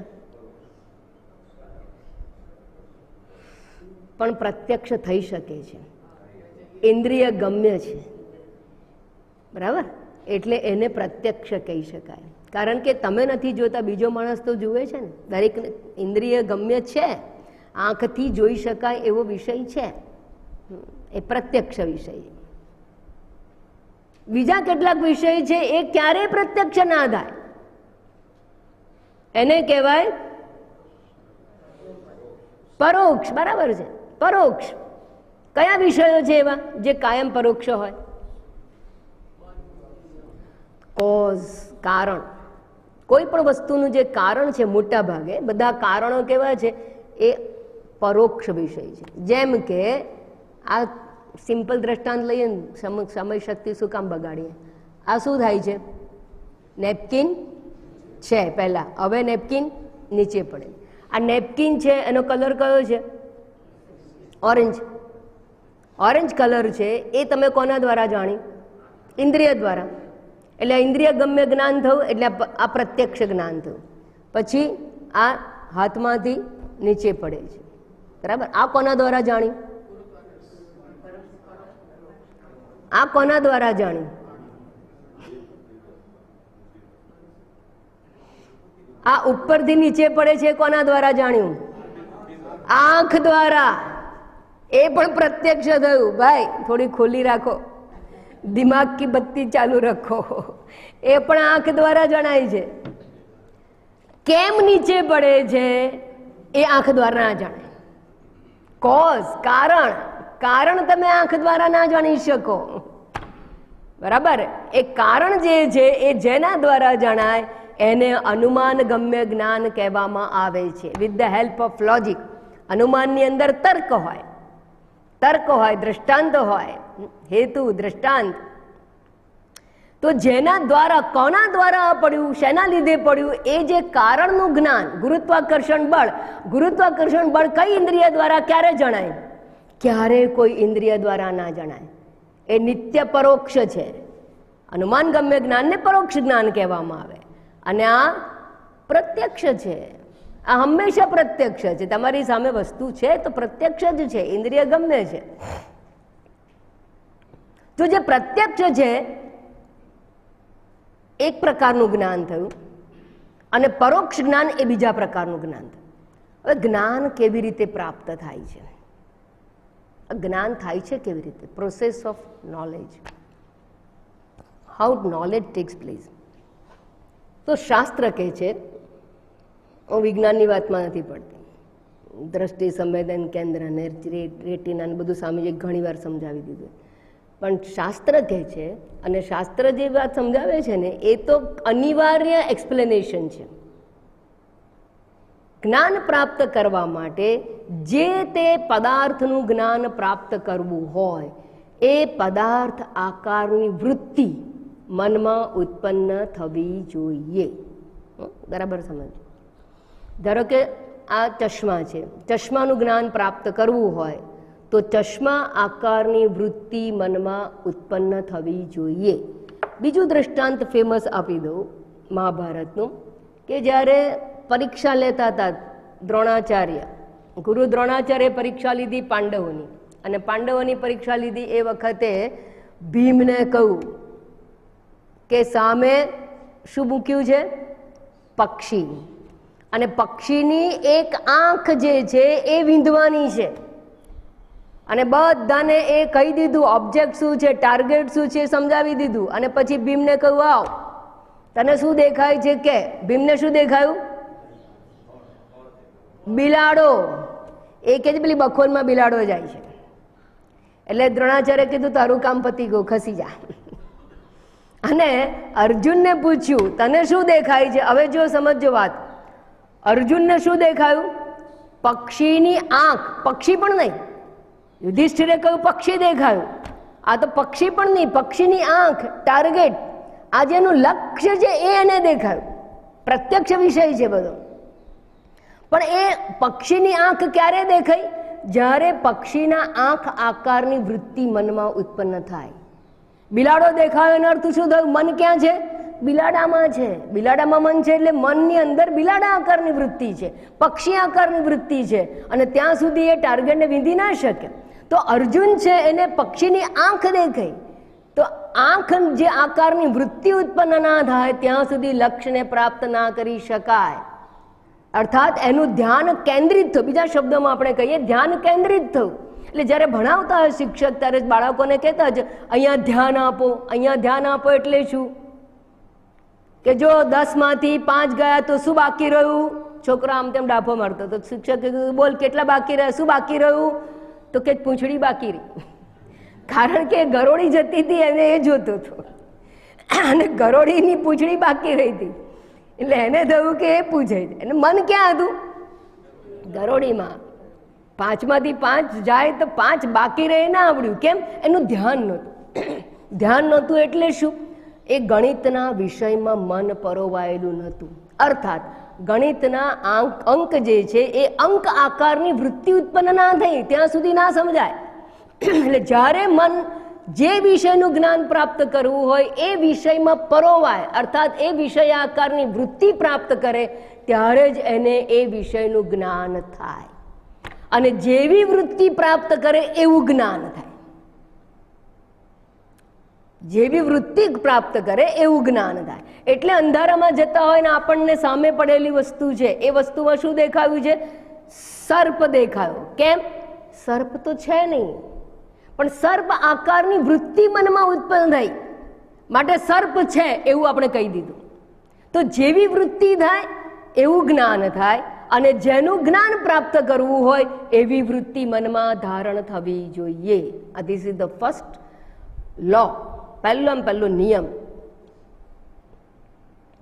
પણ પ્રત્યક્ષ થઈ શકે છે, ઇન્દ્રિય ગમ્ય છે, બરાબર, એટલે એને પ્રત્યક્ષ કહી શકાય. કારણ કે તમે નથી જોતા, બીજો માણસ તો જુએ છે ને. દરેક ઇન્દ્રિય ગમ્ય છે, આંખથી જોઈ શકાય એવો વિષય છે, એ પ્રત્યક્ષ વિષય. બીજા કેટલાક વિષય છે એ ક્યારેય પ્રત્યક્ષ ના થાય, એને કહેવાય પરોક્ષ. બરાબર છે, પરોક્ષ. કયા વિષયો છે એવા જે કાયમ પરોક્ષ હોય? કોઝ, કારણ. કોઈ પણ વસ્તુનું જે કારણ છે, મોટા ભાગે બધા કારણો કેવા છે, એ પરોક્ષ વિષય છે. જેમ કે આ સિમ્પલ દ્રષ્ટાંત લઈએ ને, સમય શક્તિ શું કામ બગાડીએ? આ શું થાય છે? નેપકિન છે પહેલા, હવે નેપકિન નીચે પડે. આ નેપકિન છે એનો કલર કયો છે? ઓરેન્જ. ઓરેન્જ કલર છે એ તમે કોના દ્વારા જાણી? ઇન્દ્રિય દ્વારા. એટલે ઇન્દ્રિય ગમ્ય જ્ઞાન થયું, એટલે આ પ્રત્યક્ષ જ્ઞાન થયું. પછી આ હાથમાંથી નીચે પડે છે, બરાબર. આ કોના દ્વારા જાણી? આ કોના દ્વારા જાણી? આ ઉપરથી નીચે પડે છે, કોના દ્વારા જાણ્યું? આંખ દ્વારા. એ પણ પ્રત્યક્ષ થયું. ભાઈ થોડી ખોલી રાખો, દિમાગ કી બત્તી ચાલુ રખો. એ પણ આંખ દ્વારા જણાય છે. કેમ નીચે પડે છે એ આંખ દ્વારા ના જાણે. કોઝ, કારણ. કારણ તમે આંખ દ્વારા ના જાણી શકો, બરાબર. એ કારણ જે છે એ જેના દ્વારા જણાય એને અનુમાન ગમ્ય જ્ઞાન કહેવામાં આવે છે. With the help of logic. અનુમાનની અંદર તર્ક હોય, દ્રષ્ટાંત હોય, હેતુ, દ્રષ્ટાંત. તો જેના દ્વારા, કોના દ્વારા પડ્યું, શેના લીધે પડ્યું, એ જે કારણનું જ્ઞાન, ગુરુત્વાકર્ષણ બળ. ગુરુત્વાકર્ષણ બળ કઈ ઇન્દ્રિય દ્વારા ક્યારે જણાય? ક્યારે કોઈ ઇન્દ્રિય દ્વારા ના જણાય. એ નિત્ય પરોક્ષ છે. અનુમાન ગમ્ય જ્ઞાનને પરોક્ષ જ્ઞાન કહેવામાં આવે. અને આ પ્રત્યક્ષ છે. આ હંમેશા પ્રત્યક્ષ છે. તમારી સામે વસ્તુ છે તો પ્રત્યક્ષ જ છે, ઇન્દ્રિય ગમ્ય છે. તો જે પ્રત્યક્ષ છે એક પ્રકારનું જ્ઞાન થયું, અને પરોક્ષ જ્ઞાન એ બીજા પ્રકારનું જ્ઞાન થયું. હવે જ્ઞાન કેવી રીતે પ્રાપ્ત થાય છે? જ્ઞાન થાય છે કેવી રીતે? Process of knowledge. How knowledge tax place. તો શાસ્ત્ર કહે છે, હું વિજ્ઞાનની વાતમાં નથી પડતી, દ્રષ્ટિ સંવેદન કેન્દ્ર ને રેટિના બધું સ્વામીજીએ ઘણી વાર સમજાવી દીધું. પણ શાસ્ત્ર કહે છે, અને શાસ્ત્ર જે વાત સમજાવે છે ને એ તો અનિવાર્ય એક્સપ્લેનેશન છે. જ્ઞાન પ્રાપ્ત કરવા માટે જે તે પદાર્થનું જ્ઞાન પ્રાપ્ત કરવું હોય એ પદાર્થ આકારની વૃત્તિ મનમાં ઉત્પન્ન થવી જોઈએ. બરાબર સમજ. ધારો કે આ ચશ્મા છે, ચશ્માનું જ્ઞાન પ્રાપ્ત કરવું હોય તો ચશ્મા આકારની વૃત્તિ મનમાં ઉત્પન્ન થવી જોઈએ. બીજું દ્રષ્ટાંત ફેમસ આપી દઉં મહાભારતનું, કે જ્યારે પરીક્ષા લેતા હતા દ્રોણાચાર્ય, ગુરુ દ્રોણાચાર્ય પરીક્ષા લીધી પાંડવોની, અને પાંડવોની પરીક્ષા લીધી એ વખતે ભીમને કહ્યું કે સામે શું મૂક્યું છે? પક્ષી. અને પક્ષીની એક આંખ જે છે એ વીંધવાની છે. અને બધાને એ કહી દીધું, ઓબ્જેક્ટ શું છે, ટાર્ગેટ શું છે સમજાવી દીધું. અને પછી ભીમને કહ્યું આવ તને શું દેખાય છે? કે ભીમને શું દેખાયું? બિલાડો. એ કે પેલી બખોલમાં બિલાડો જાય છે. એટલે દ્રોણાચાર્ય કીધું તારું કામ પતી ગયું, ખસી જા. અને અર્જુનને પૂછ્યું તને શું દેખાય છે? હવે જો સમજો વાત. અર્જુનને શું દેખાયું? પક્ષીની આંખ. પક્ષી પણ નહીં. યુધિષ્ઠિરે કહ્યું પક્ષી દેખાયું. આ તો પક્ષી પણ નહીં, પક્ષીની આંખ, ટાર્ગેટ. આ જેનું લક્ષ્ય છે એ એને દેખાયું. પ્રત્યક્ષ વિષય છે બધો. પણ એ પક્ષીની આંખ ક્યારે દેખાઈ? જ્યારે પક્ષીના આંખ આકારની વૃત્તિ મનમાં ઉત્પન્ન થાય. બિલાડો દેખાયો એનો અર્થ શું થયું? મન ક્યાં છે? બિલાડામાં છે. બિલાડામાં મન છે એટલે મનની અંદર બિલાડા આકારની વૃત્તિ છે, પક્ષી આકારની વૃત્તિ છે, અને ત્યાં સુધી એ ટાર્ગેટને વિંધી ના શકે. તો અર્જુન છે એને પક્ષીની આંખ દેખાઈ, તો આંખ જે આકારની વૃત્તિ ઉત્પન્ન ના થાય ત્યાં સુધી લક્ષ્યને પ્રાપ્ત ના કરી શકાય. અર્થાત એનું ધ્યાન કેન્દ્રિત થયું. બીજા શબ્દોમાં આપણે કહીએ ધ્યાન કેન્દ્રિત થયું. એટલે જ્યારે ભણાવતા હોય શિક્ષક ત્યારે બાળકોને કહેતા જ અહીંયા ધ્યાન આપો, અહીંયા ધ્યાન આપો. એટલે શું કે જો 10 માંથી 5 ગયા તો શું બાકી રહ્યું? છોકરો આમ તેમ ડાફો મારતો તો શિક્ષકે કીધું બોલ કેટલા બાકી રહ્યા? શું બાકી રહ્યું? તો કે પૂંછડી બાકી રહી. કારણ કે ગરોળી જતી હતી એને એ જોતો હતો અને ગરોળીની પૂંછડી બાકી રહી હતી એટલે એને થયું કે એ પૂછે. અને મન ક્યાં હતું? ગરોળીમાં. 5 માંથી 5 જાય તો 5 બાકી રહે ના આવડ્યું. કેમ? એનું ધ્યાન નહોતું. ધ્યાન નહોતું એટલે શું? એ ગણિતના વિષયમાં મન પરોવાયેલું નહોતું. અર્થાત ગણિતના અંક જે છે એ અંક આકારની વૃત્તિ ઉત્પન્ન ના થઈ ત્યાં સુધી ના સમજાય. એટલે જ્યારે મન જે વિષયનું જ્ઞાન પ્રાપ્ત કરવું હોય એ વિષયમાં પરોવાય, અર્થાત એ વિષય આકારની વૃત્તિ પ્રાપ્ત કરે ત્યારે જ એને એ વિષયનું જ્ઞાન થાય. અને જેવી વૃત્તિ પ્રાપ્ત કરે એવું જ્ઞાન થાય. જેવી વૃત્તિ પ્રાપ્ત કરે એવું જ્ઞાન થાય. એટલે અંધારામાં જતા હોય ને આપણને સામે પડેલી વસ્તુ છે એ વસ્તુમાં શું દેખાયું છે? સર્પ દેખાયો. કેમ? સર્પ તો છે નહીં, પણ સર્પ આકારની વૃત્તિ મનમાં ઉત્પન્ન થઈ માટે સર્પ છે એવું આપણે કહી દીધું. તો જેવી વૃત્તિ થાય એવું જ્ઞાન થાય, અને જેનું જ્ઞાન પ્રાપ્ત કરવું હોય એવી વૃત્તિ મનમાં ધારણ થવી જોઈએ. ધીસ ઇઝ ધ ફર્સ્ટ લો, પહેલો નિયમ.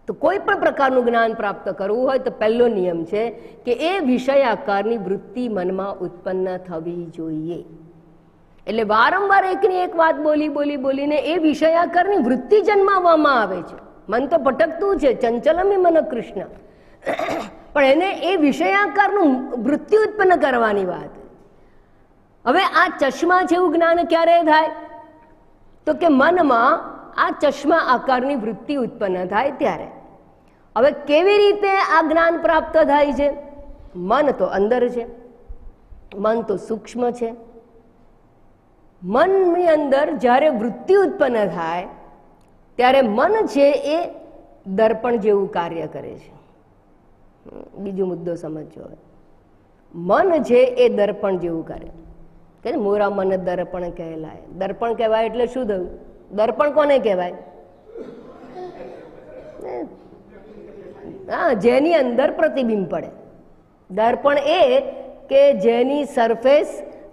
તો કોઈ પણ પ્રકારનું જ્ઞાન પ્રાપ્ત કરવું હોય તો પહેલો નિયમ છે કે એ વિષય આકારની વૃત્તિ મનમાં ઉત્પન્ન થવી જોઈએ. એટલે વારંવાર એકની એક વાત બોલીને એ વિષય આકારની વૃત્તિ જન્માવવામાં આવે છે. મન તો ભટકતું છે, ચંચલમી મન કૃષ્ણ, પણ એને એ વિષયાકારનું વૃત્તિ ઉત્પન્ન કરવાની વાત. હવે આ ચશ્મા જેવું જ્ઞાન ક્યારે થાય? તો કે મનમાં આ ચશ્મા આકારની વૃત્તિ ઉત્પન્ન થાય ત્યારે. હવે કેવી રીતે આ જ્ઞાન પ્રાપ્ત થાય છે? મન તો અંદર છે, મન તો સૂક્ષ્મ છે. મનની અંદર જ્યારે વૃત્તિ ઉત્પન્ન થાય ત્યારે મન છે એ દર્પણ જેવું કાર્ય કરે છે. બીજો મુદ્દો સમજો. મન છે એ દર્પણ જેવું કરે કે મોરા મન દર્પણ કહેલાય. દર્પણ કહેવાય એટલે શું થયું? દર્પણ કોને કહેવાય? હા, જેની અંદર પ્રતિબિંબ પડે. દર્પણ એ કે જેની સરફેસ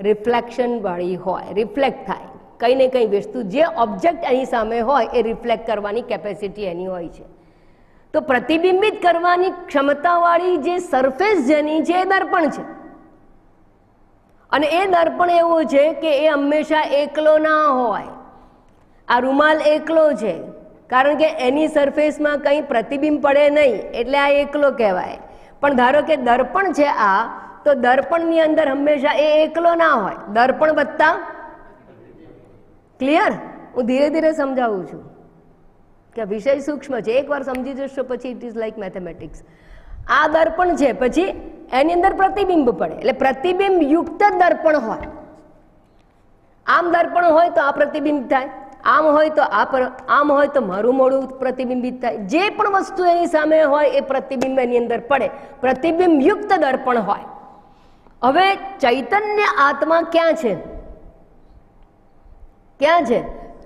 રિફ્લેક્શન વાળી હોય, રિફ્લેક્ટ થાય. કઈ ને કઈ વસ્તુ જે ઓબ્જેક્ટ એની સામે હોય એ રિફ્લેક્ટ કરવાની કેપેસિટી એની હોય છે. તો પ્રતિબિંબિત કરવાની ક્ષમતાવાળી જે સરફેસ જેની છે એ દર્પણ છે. અને એ દર્પણ એવું છે કે એ હંમેશા એકલો ના હોય. આ રૂમાલ એકલો છે કારણ કે એની સરફેસમાં કંઈ પ્રતિબિંબ પડે નહીં એટલે આ એકલો કહેવાય. પણ ધારો કે દર્પણ છે આ, તો દર્પણની અંદર હંમેશા એ એકલો ના હોય. દર્પણ વત્તા ક્લિયર? હું ધીરે ધીરે સમજાવું છું કે વિષય સૂક્ષ્મ છે. એકવાર સમજી જશો પછી ઇટ ઇઝ લાઈક મેથેમેટિક્સ. આ દર્પણ છે, પછી એની અંદર પ્રતિબિંબ પડે એટલે પ્રતિબિંબ યુક્ત દર્પણ હોય. આમ દર્પણ હોય તો આ પ્રતિબિંબ થાય, આમ હોય તો આમ હોય તો મારું મોડું પ્રતિબિંબિત થાય. જે પણ વસ્તુ એની સામે હોય એ પ્રતિબિંબ એની અંદર પડે. પ્રતિબિંબ યુક્ત દર્પણ હોય. હવે ચૈતન્ય આત્મા ક્યાં છે? ક્યાં છે?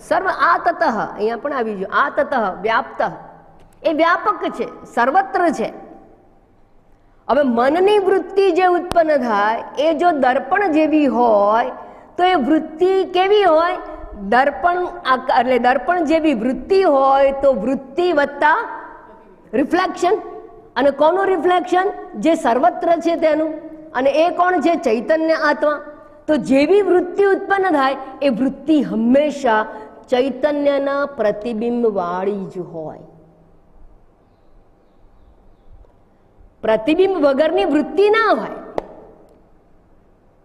સર્વ આતતઃ. અહીંયા પણ આવી ગયું આતતઃ, વ્યાપ્ત. એ વ્યાપક છે, સર્વત્ર છે. હવે મનની વૃત્તિ જે ઉત્પન્ન થાય એ જો દર્પણ જેવી હોય તો એ વૃત્તિ કેવી હોય? દર્પણ એટલે દર્પણ જેવી વૃત્તિ હોય તો વૃત્તિ વત્તા રિફ્લેક્શન. અને કોનું રિફ્લેક્શન? જે સર્વત્ર છે તેનું. અને એ કોણ છે? ચૈતન્ય આત્મા. તો જેવી વૃત્તિ ઉત્પન્ન થાય એ વૃત્તિ હંમેશા ચૈતન્યના પ્રતિબિંબ વાળી જ હોય. પ્રતિબિંબ વગરની વૃત્તિ ના હોય.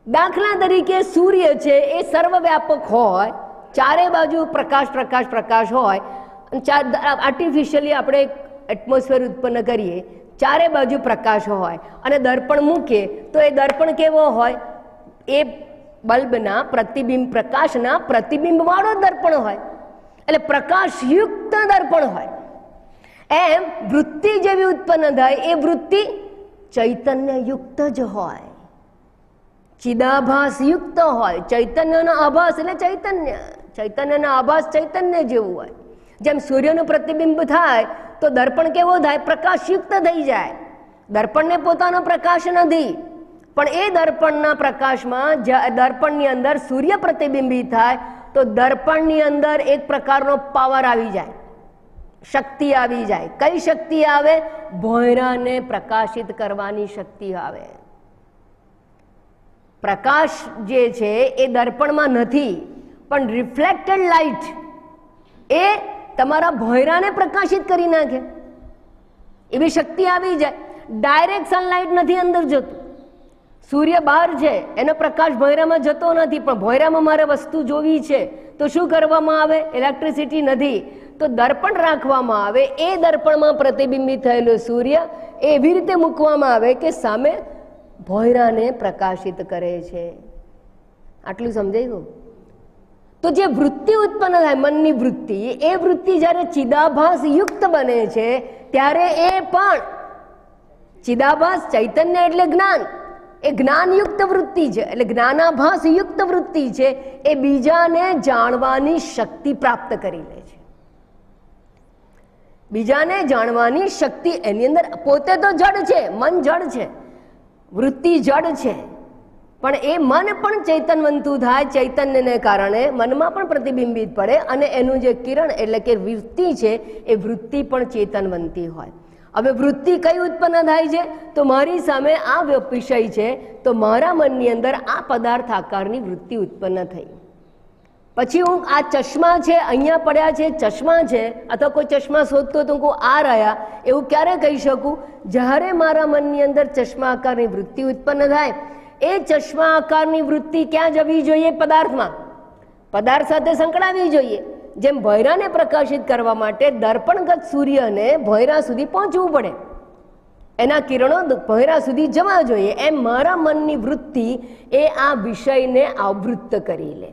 દાખલા તરીકે સૂર્ય છે એ સર્વવ્યાપક હોય, ચારે બાજુ પ્રકાશ પ્રકાશ પ્રકાશ હોય, આર્ટિફિશિયલી આપણે એટમોસ્ફિયર ઉત્પન્ન કરીએ, ચારે બાજુ પ્રકાશ હોય અને દર્પણ મૂકીએ તો એ દર્પણ કેવો હોય? એ બલ્બના પ્રતિબિંબ, પ્રકાશના પ્રતિબિંબવાળો દર્પણ હોય, એટલે પ્રકાશયુક્ત દર્પણ હોય. એમ વૃત્તિ જેવી ઉત્પન્ન થાય એ વૃત્તિ ચૈતન્યયુક્ત જ હોય, ચિદાભાસ યુક્ત હોય. ચૈતન્યનો આભાસ એટલે ચૈતન્ય, ચૈતન્યનો આભાસ ચૈતન્ય જેવું હોય. જેમ સૂર્યનું પ્રતિબિંબ થાય તો દર્પણ કેવો થાય? પ્રકાશયુક્ત થઈ જાય. દર્પણને પોતાનો પ્રકાશ નથી, પણ એ દર્પણના પ્રકાશમાં દર્પણની અંદર સૂર્ય પ્રતિબિંબિત થાય તો દર્પણની અંદર એક પ્રકારનો પાવર આવી જાય, શક્તિ આવી જાય. કઈ શક્તિ આવે? ભોંયરાને પ્રકાશિત કરવાની શક્તિ આવે. પ્રકાશ જે છે એ દર્પણમાં નથી, પણ રિફ્લેક્ટેડ લાઇટ એ તમારા ભોંયરાને પ્રકાશિત કરી નાખે એવી શક્તિ આવી જાય. ડાયરેક્ટ સનલાઇટ નથી અંદર જતું. સૂર્ય બહાર છે, એનો પ્રકાશ ભોંયરામાં જતો નથી, પણ ભોંયરામાં મારે વસ્તુ જોવી છે તો શું કરવામાં આવે? ઇલેક્ટ્રિસિટી નથી તો દર્પણ રાખવામાં આવે. એ દર્પણમાં પ્રતિબિંબિત થયેલો સૂર્ય એવી રીતે મૂકવામાં આવે કે સામે ભોંયરાને પ્રકાશિત કરે છે. આટલું સમજાઈ ગયું? તો જે વૃત્તિ ઉત્પન્ન થાય, મનની વૃત્તિ, એ વૃત્તિ જ્યારે ચિદાભાસ યુક્ત બને છે ત્યારે એ પણ ચિદાભાસ, ચૈતન્ય એટલે જ્ઞાન, એ જ્ઞાનયુક્ત વૃત્તિ છે, એટલે જ્ઞાનાભાસ યુક્ત વૃત્તિ છે. એ બીજાને જાણવાની શક્તિ પ્રાપ્ત કરી લે છે. બીજાને જાણવાની શક્તિ એની અંદર, પોતે તો જડ છે, મન જડ છે, વૃત્તિ જડ છે, પણ એ મન પણ ચૈતનવંતું થાય. ચૈતન્યને કારણે મનમાં પણ પ્રતિબિંબિત પડે અને એનું જે કિરણ એટલે કે વૃત્તિ છે એ વૃત્તિ પણ ચેતનવંતી હોય. હવે વૃત્તિ કઈ ઉત્પન્ન થાય છે? તો મારી સામે આ વિષય છે તો મારા મનની અંદર આ પદાર્થ આકારની વૃત્તિ ઉત્પન્ન થઈ. પછી હું આ ચશ્મા છે, અહીંયા પડ્યા છે, ચશ્મા છે, અથવા કોઈ ચશ્મા શોધતો તો હું આ રહ્યા, એવું ક્યારે કહી શકું? જ્યારે મારા મનની અંદર ચશ્મા આકારની વૃત્તિ ઉત્પન્ન થાય. એ ચશ્મા આકારની વૃત્તિ ક્યાં જવી જોઈએ? પદાર્થમાં, પદાર્થ સાથે સંકળાવી જોઈએ. જેમ ભોંયરાને પ્રકાશિત કરવા માટે દર્પણગત સૂર્યને ભોંયરા સુધી પહોંચવું પડે, એના કિરણો ભોંયરા સુધી જવા જોઈએ, એમ મારા મનની વૃત્તિ એ આ વિષયને આવૃત્ત કરી લે.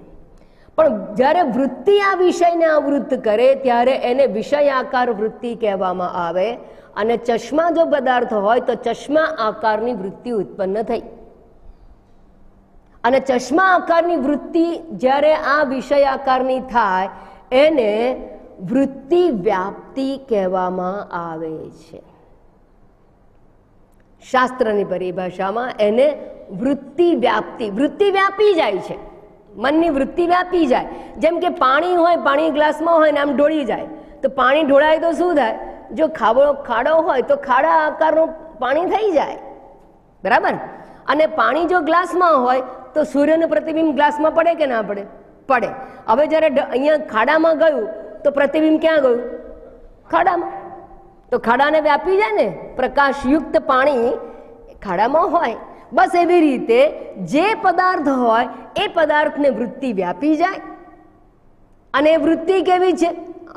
પણ જ્યારે વૃત્તિ આ વિષયને આવૃત્ત કરે ત્યારે એને વિષય આકાર વૃત્તિ કહેવામાં આવે. અને ચશ્મા જો પદાર્થ હોય તો ચશ્મા આકારની વૃત્તિ ઉત્પન્ન થઈ. અને ચશ્મા આકારની વૃત્તિ જ્યારે આ વિષય આકારની થાય એને વૃત્તિ વ્યાપ્તિ કહેવામાં આવે છે. શાસ્ત્રની પરિભાષામાં એને વૃત્તિ વ્યાપ્તિ, વૃત્તિ વ્યાપી જાય છે, મનની વૃત્તિ વ્યાપી જાય. જેમ કે પાણી હોય, પાણી ગ્લાસમાં હોય ને આમ ઢોળી જાય, તો પાણી ઢોળાય તો શું થાય? જો ખાડો હોય તો ખાડા આકારનું પાણી થઈ જાય, બરાબર? અને પાણી જો ગ્લાસમાં હોય તો સૂર્યનું પ્રતિબિંબ ગ્લાસમાં પડે કે ના પડે? પડે. હવે જ્યારે અહીંયા ખાડામાં ગયું તો પ્રતિબિંબ ક્યાં ગયું? ખાડામાં. તો ખાડાને વ્યાપી જાય ને, પ્રકાશયુક્ત પાણી ખાડામાં હોય. બસ એવી રીતે જે પદાર્થ હોય એ પદાર્થને વૃત્તિ વ્યાપી જાય. અને વૃત્તિ કેવી છે?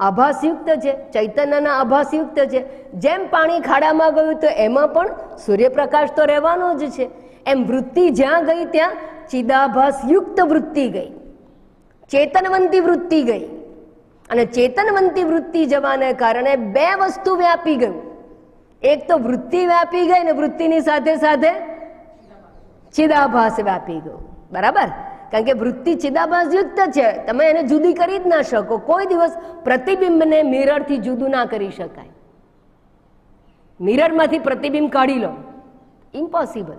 આભાસયુક્ત છે, ચૈતન્યના આભાસયુક્ત છે. જેમ પાણી ખાડામાં ગયું તો એમાં પણ સૂર્યપ્રકાશ તો રહેવાનો જ છે, એમ વૃત્તિ જ્યાં ગઈ ત્યાં ચિદાભાસયુક્ત વૃત્તિ ગઈ, ચેતનવંતી વૃત્તિ ગઈ. અને ચેતનવંતી વૃત્તિ જવાને કારણે બે વસ્તુ વ્યાપી ગયું. એક તો વૃત્તિ વ્યાપી ગઈ ને વૃત્તિની સાથે સાથે ચિદાભાસ વ્યાપી ગયું, બરાબર? કારણ કે વૃત્તિ ચિદાભાસયુક્ત છે, તમે એને જુદી કરી જ ના શકો. કોઈ દિવસ પ્રતિબિંબને મિરરથી જુદું ના કરી શકાય. મિરરમાંથી પ્રતિબિંબ કાઢી લો, ઇમ્પોસિબલ.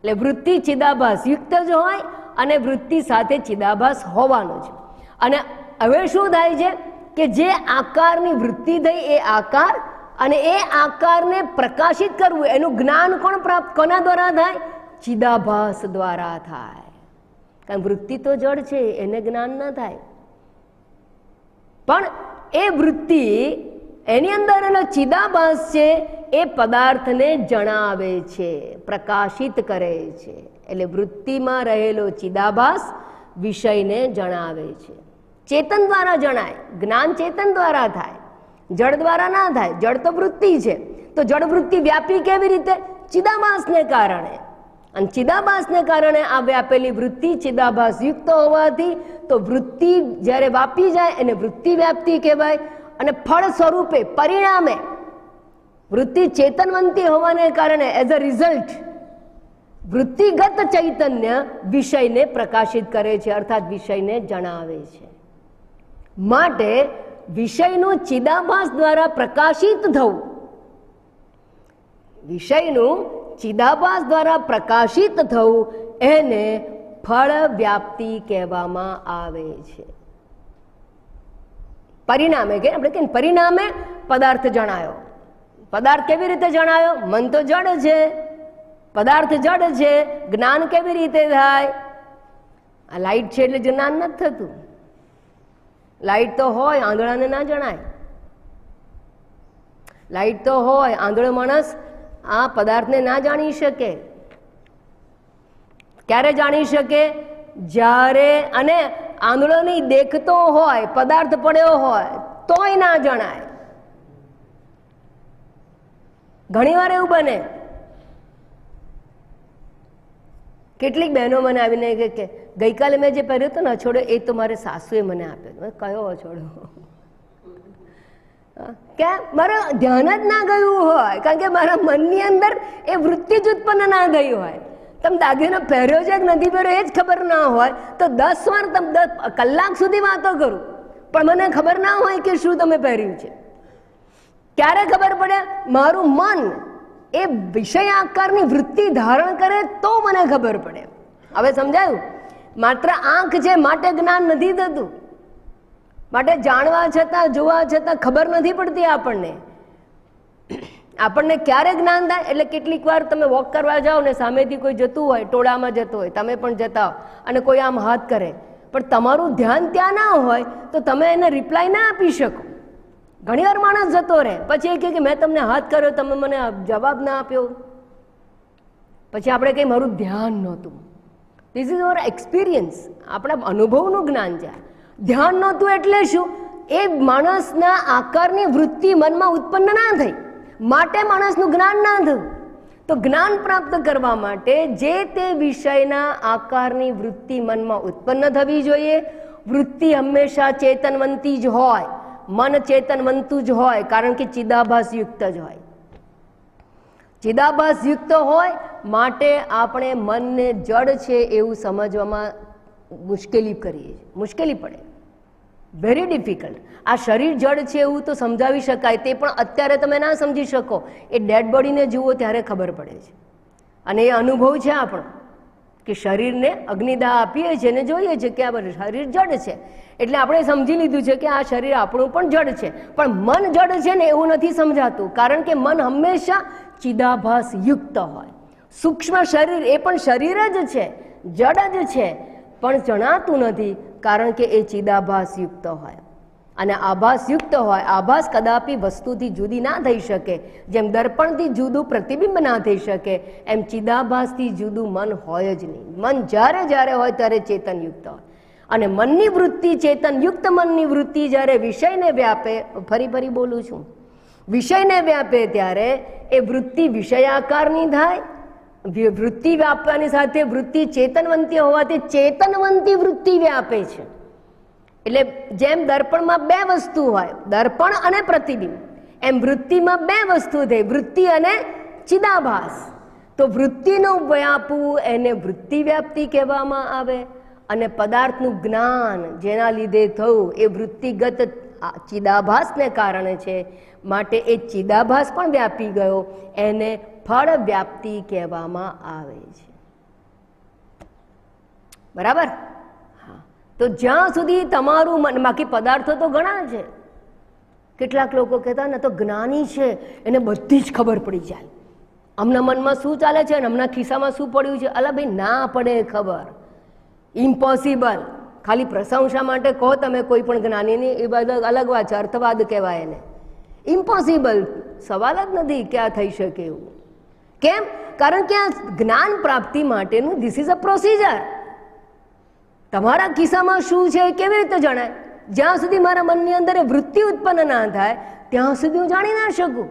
એટલે વૃત્તિ ચિદાભાસ યુક્ત જ હોય અને વૃત્તિ સાથે ચિદાભાસ હોવાનો છે. અને હવે શું થાય છે કે જે આકારની વૃત્તિ થઈ એ આકાર, અને એ આકારને પ્રકાશિત કરવું એનું જ્ઞાન કોણ પ્રાપ્ત, કોના દ્વારા થાય? ચિદાભાસ દ્વારા થાય. કારણ વૃત્તિ તો જડ છે, એને જ્ઞાન ના થાય. પણ એ વૃત્તિ એની અંદર એનો ચિદાભાસ છે એ પદાર્થને જણાવે છે, પ્રકાશિત કરે છે. એટલે વૃત્તિમાં રહેલો ચિદાભાસ વિષયને જણાવે છે. ચેતન દ્વારા જણાય, જ્ઞાન ચેતન દ્વારા થાય, જળ દ્વારા ના થાય. જળ તો વૃત્તિ છે, તો જળ વૃત્તિ વ્યાપી કેવી રીતે? ચિદાભાસને કારણે. અને ચિદાભાસને કારણે આ વ્યાપેલી વૃત્તિ ચિદાભાસ યુક્ત હોવાથી તો વૃત્તિ જ્યારે વ્યાપી જાય એને વૃત્તિ વ્યાપ્તિ કહેવાય. અને ફળ સ્વરૂપે પરિણામે વૃત્તિ ચેતનવંતી હોવાને કારણે એઝ અ રિઝલ્ટ વૃત્તિગત ચૈતન્ય વિષયને પ્રકાશિત કરે છે, અર્થાત વિષયને જણાવે છે. માટે વિષયનું ચિદાભાસ દ્વારા પ્રકાશિત થવું, વિષયનું ચિદાભાસ દ્વારા પ્રકાશિત થવું એને ફળ વ્યાપ્તિ કહેવામાં આવે છે. પરિણામે કે આપણે કહીએ પરિણામે પદાર્થ જણાયો. પદાર્થ કેવી રીતે જણાયો? મન તો જડ છે, પદાર્થ જડ છે, જ્ઞાન કેવી રીતે થાય? આ લાઈટ છે એટલે જ્ઞાન નથી થતું. લાઈટ તો હોય, આંધળાને ના જણાય. લાઈટ તો હોય, આંધળો માણસ આ પદાર્થને ના જાણી શકે. ક્યારે જાણી શકે? જ્યારે, અને આંધળો નહીં દેખતો હોય, પદાર્થ પડ્યો હોય તોય ના જણાય. ઘણી વાર એવું બને. કેટલીક બહેનો મને આવીને કે ગઈકાલે મેં જે પહેર્યો હતો ને અછોડો એ તો મારે સાસુએ મને આપ્યો. કયો અછોડો? કે મારું ધ્યાન જ ના ગયું હોય, કારણ કે મારા મનની અંદર એ વૃત્તિ જ ઉત્પન્ન ના થઈ હોય. તમે દાગીનો પહેર્યો છે કે નથી પહેર્યો એ જ ખબર ના હોય તો 10 વાર તમે કલાક સુધી વાતો કરું પણ મને ખબર ના હોય કે શું તમે પહેર્યું છે. ક્યારે ખબર પડે? મારું મન એ વિષય આકારની વૃત્તિ ધારણ કરે તો મને ખબર પડે. હવે સમજાયું? માત્ર આંખ છે માટે જ્ઞાન નથી થતું, માટે જાણવા છતાં જોવા છતાં ખબર નથી પડતી આપણને. આપણને ક્યારે જ્ઞાન થાય? એટલે કેટલીક વાર તમે વોક કરવા જાઓ ને સામેથી કોઈ જતું હોય, ટોળામાં જતો હોય, તમે પણ જતા હો અને કોઈ આમ હાથ કરે પણ તમારું ધ્યાન ત્યાં ના હોય તો તમે એને રિપ્લાય ના આપી શકો. ઘણી વાર માણસ જતો રહે, પછી એ કહે કે મેં તમને હાથ કર્યો, તમે મને જવાબ ના આપ્યો. પછી આપણે કહીએ મારું ધ્યાન નહોતું. ધીસ ઇઝ અવર એક્સપિરિયન્સ, આપણા અનુભવનું જ્ઞાન છે. ધ્યાન નહોતું એટલે શું? એ માણસના આકારની વૃત્તિ મનમાં ઉત્પન્ન ના થઈ, માટે માણસનું જ્ઞાન ના થયું. તો જ્ઞાન પ્રાપ્ત કરવા માટે જે તે વિષયના આકારની વૃત્તિ મનમાં ઉત્પન્ન થવી જોઈએ. વૃત્તિ હંમેશા ચેતનવંતી જ હોય, મન ચેતનવંતું જ હોય, કારણ કે ચિદાભાસ યુક્ત જ હોય. ચિદાભાસ યુક્ત હોય માટે આપણે મનને જડ છે એવું સમજવામાં મુશ્કેલી પડે. Very difficult. આ શરીર જડ છે એવું તો સમજાવી શકાય, તે પણ અત્યારે તમે ના સમજી શકો. એ ડેડ બોડીને જુઓ ત્યારે ખબર પડે છે. અને એ અનુભવ છે આપણો કે શરીરને અગ્નિદાહ આપીએ છીએ અને જોઈએ છીએ કે આ શરીર જડ છે, એટલે આપણે સમજી લીધું છે કે આ શરીર આપણું પણ જડ છે. પણ મન જડ છે ને એવું નથી સમજાતું, કારણ કે મન હંમેશા ચિદાભાસ યુક્ત હોય. સૂક્ષ્મ શરીર એ પણ શરીર જ છે, જડ જ છે, પણ જણાતું નથી કારણ કે એ ચિદાભાસ યુક્ત હોય. અને આભાસ યુક્ત હોય. આભાસ કદાપી વસ્તુથી જુદી ના થઈ શકે. જેમ દર્પણથી જુદું પ્રતિબિંબ ના થઈ શકે, એમ ચિદાભાસથી જુદું મન હોય જ નહીં. મન જ્યારે જ્યારે હોય ત્યારે ચેતનયુક્ત હોય. અને મનની વૃત્તિ, ચેતનયુક્ત મનની વૃત્તિ જ્યારે વિષયને વ્યાપે, ફરી બોલું છું, વિષયને વ્યાપે ત્યારે એ વૃત્તિ વિષયાકારની થાય. વૃત્તિ વ્યાપવાની સાથે વૃત્તિ ચેતનવંતી હોવાથી ચેતનવંતી વૃત્તિ વ્યાપે છે. એટલે જેમ દર્પણમાં 2 વસ્તુ હોય, દર્પણ અને પ્રતિબિંબ, એમ વૃત્તિમાં 2 વસ્તુ થઈ, વૃત્તિ અને ચિદાભાસ. તો વૃત્તિનું વ્યાપવું એને વૃત્તિ વ્યાપ્તિ કહેવામાં આવે. અને પદાર્થનું જ્ઞાન જેના લીધે થયું એ વૃત્તિગત ચિદાભાસને કારણે છે, માટે એ ચિદાભાસ પણ વ્યાપી ગયો, એને ફળ વ્યાપ્તિ કહેવામાં આવે છે. બરાબર? હા. તો જ્યાં સુધી તમારું મન, બાકી પદાર્થો તો ઘણા છે. કેટલાક લોકો કહેતા ને તો જ્ઞાની છે એને બધી જ ખબર પડી જાય, હમણાં મનમાં શું ચાલે છે અને હમણાં ખિસ્સામાં શું પડ્યું છે. અલા ભાઈ, ના પડે ખબર, ઇમ્પોસિબલ. ખાલી પ્રશંસા માટે કહો તમે કોઈ પણ જ્ઞાનીની, એ બધા અલગ વાત છે, અર્થવાદ કહેવાય એને. ઇમ્પોસિબલ, સવાલ જ નથી કે આ થઈ શકે એવું. કેમ? કારણ કે આ જ્ઞાન પ્રાપ્તિ માટેનું ધીસ ઇઝ અ પ્રોસિજર. તમારા ખિસ્સામાં શું છે કેવી રીતે જણાય? જ્યાં સુધી મારા મનની અંદર એ વૃત્તિ ઉત્પન્ન ના થાય ત્યાં સુધી હું જાણી ના શકું.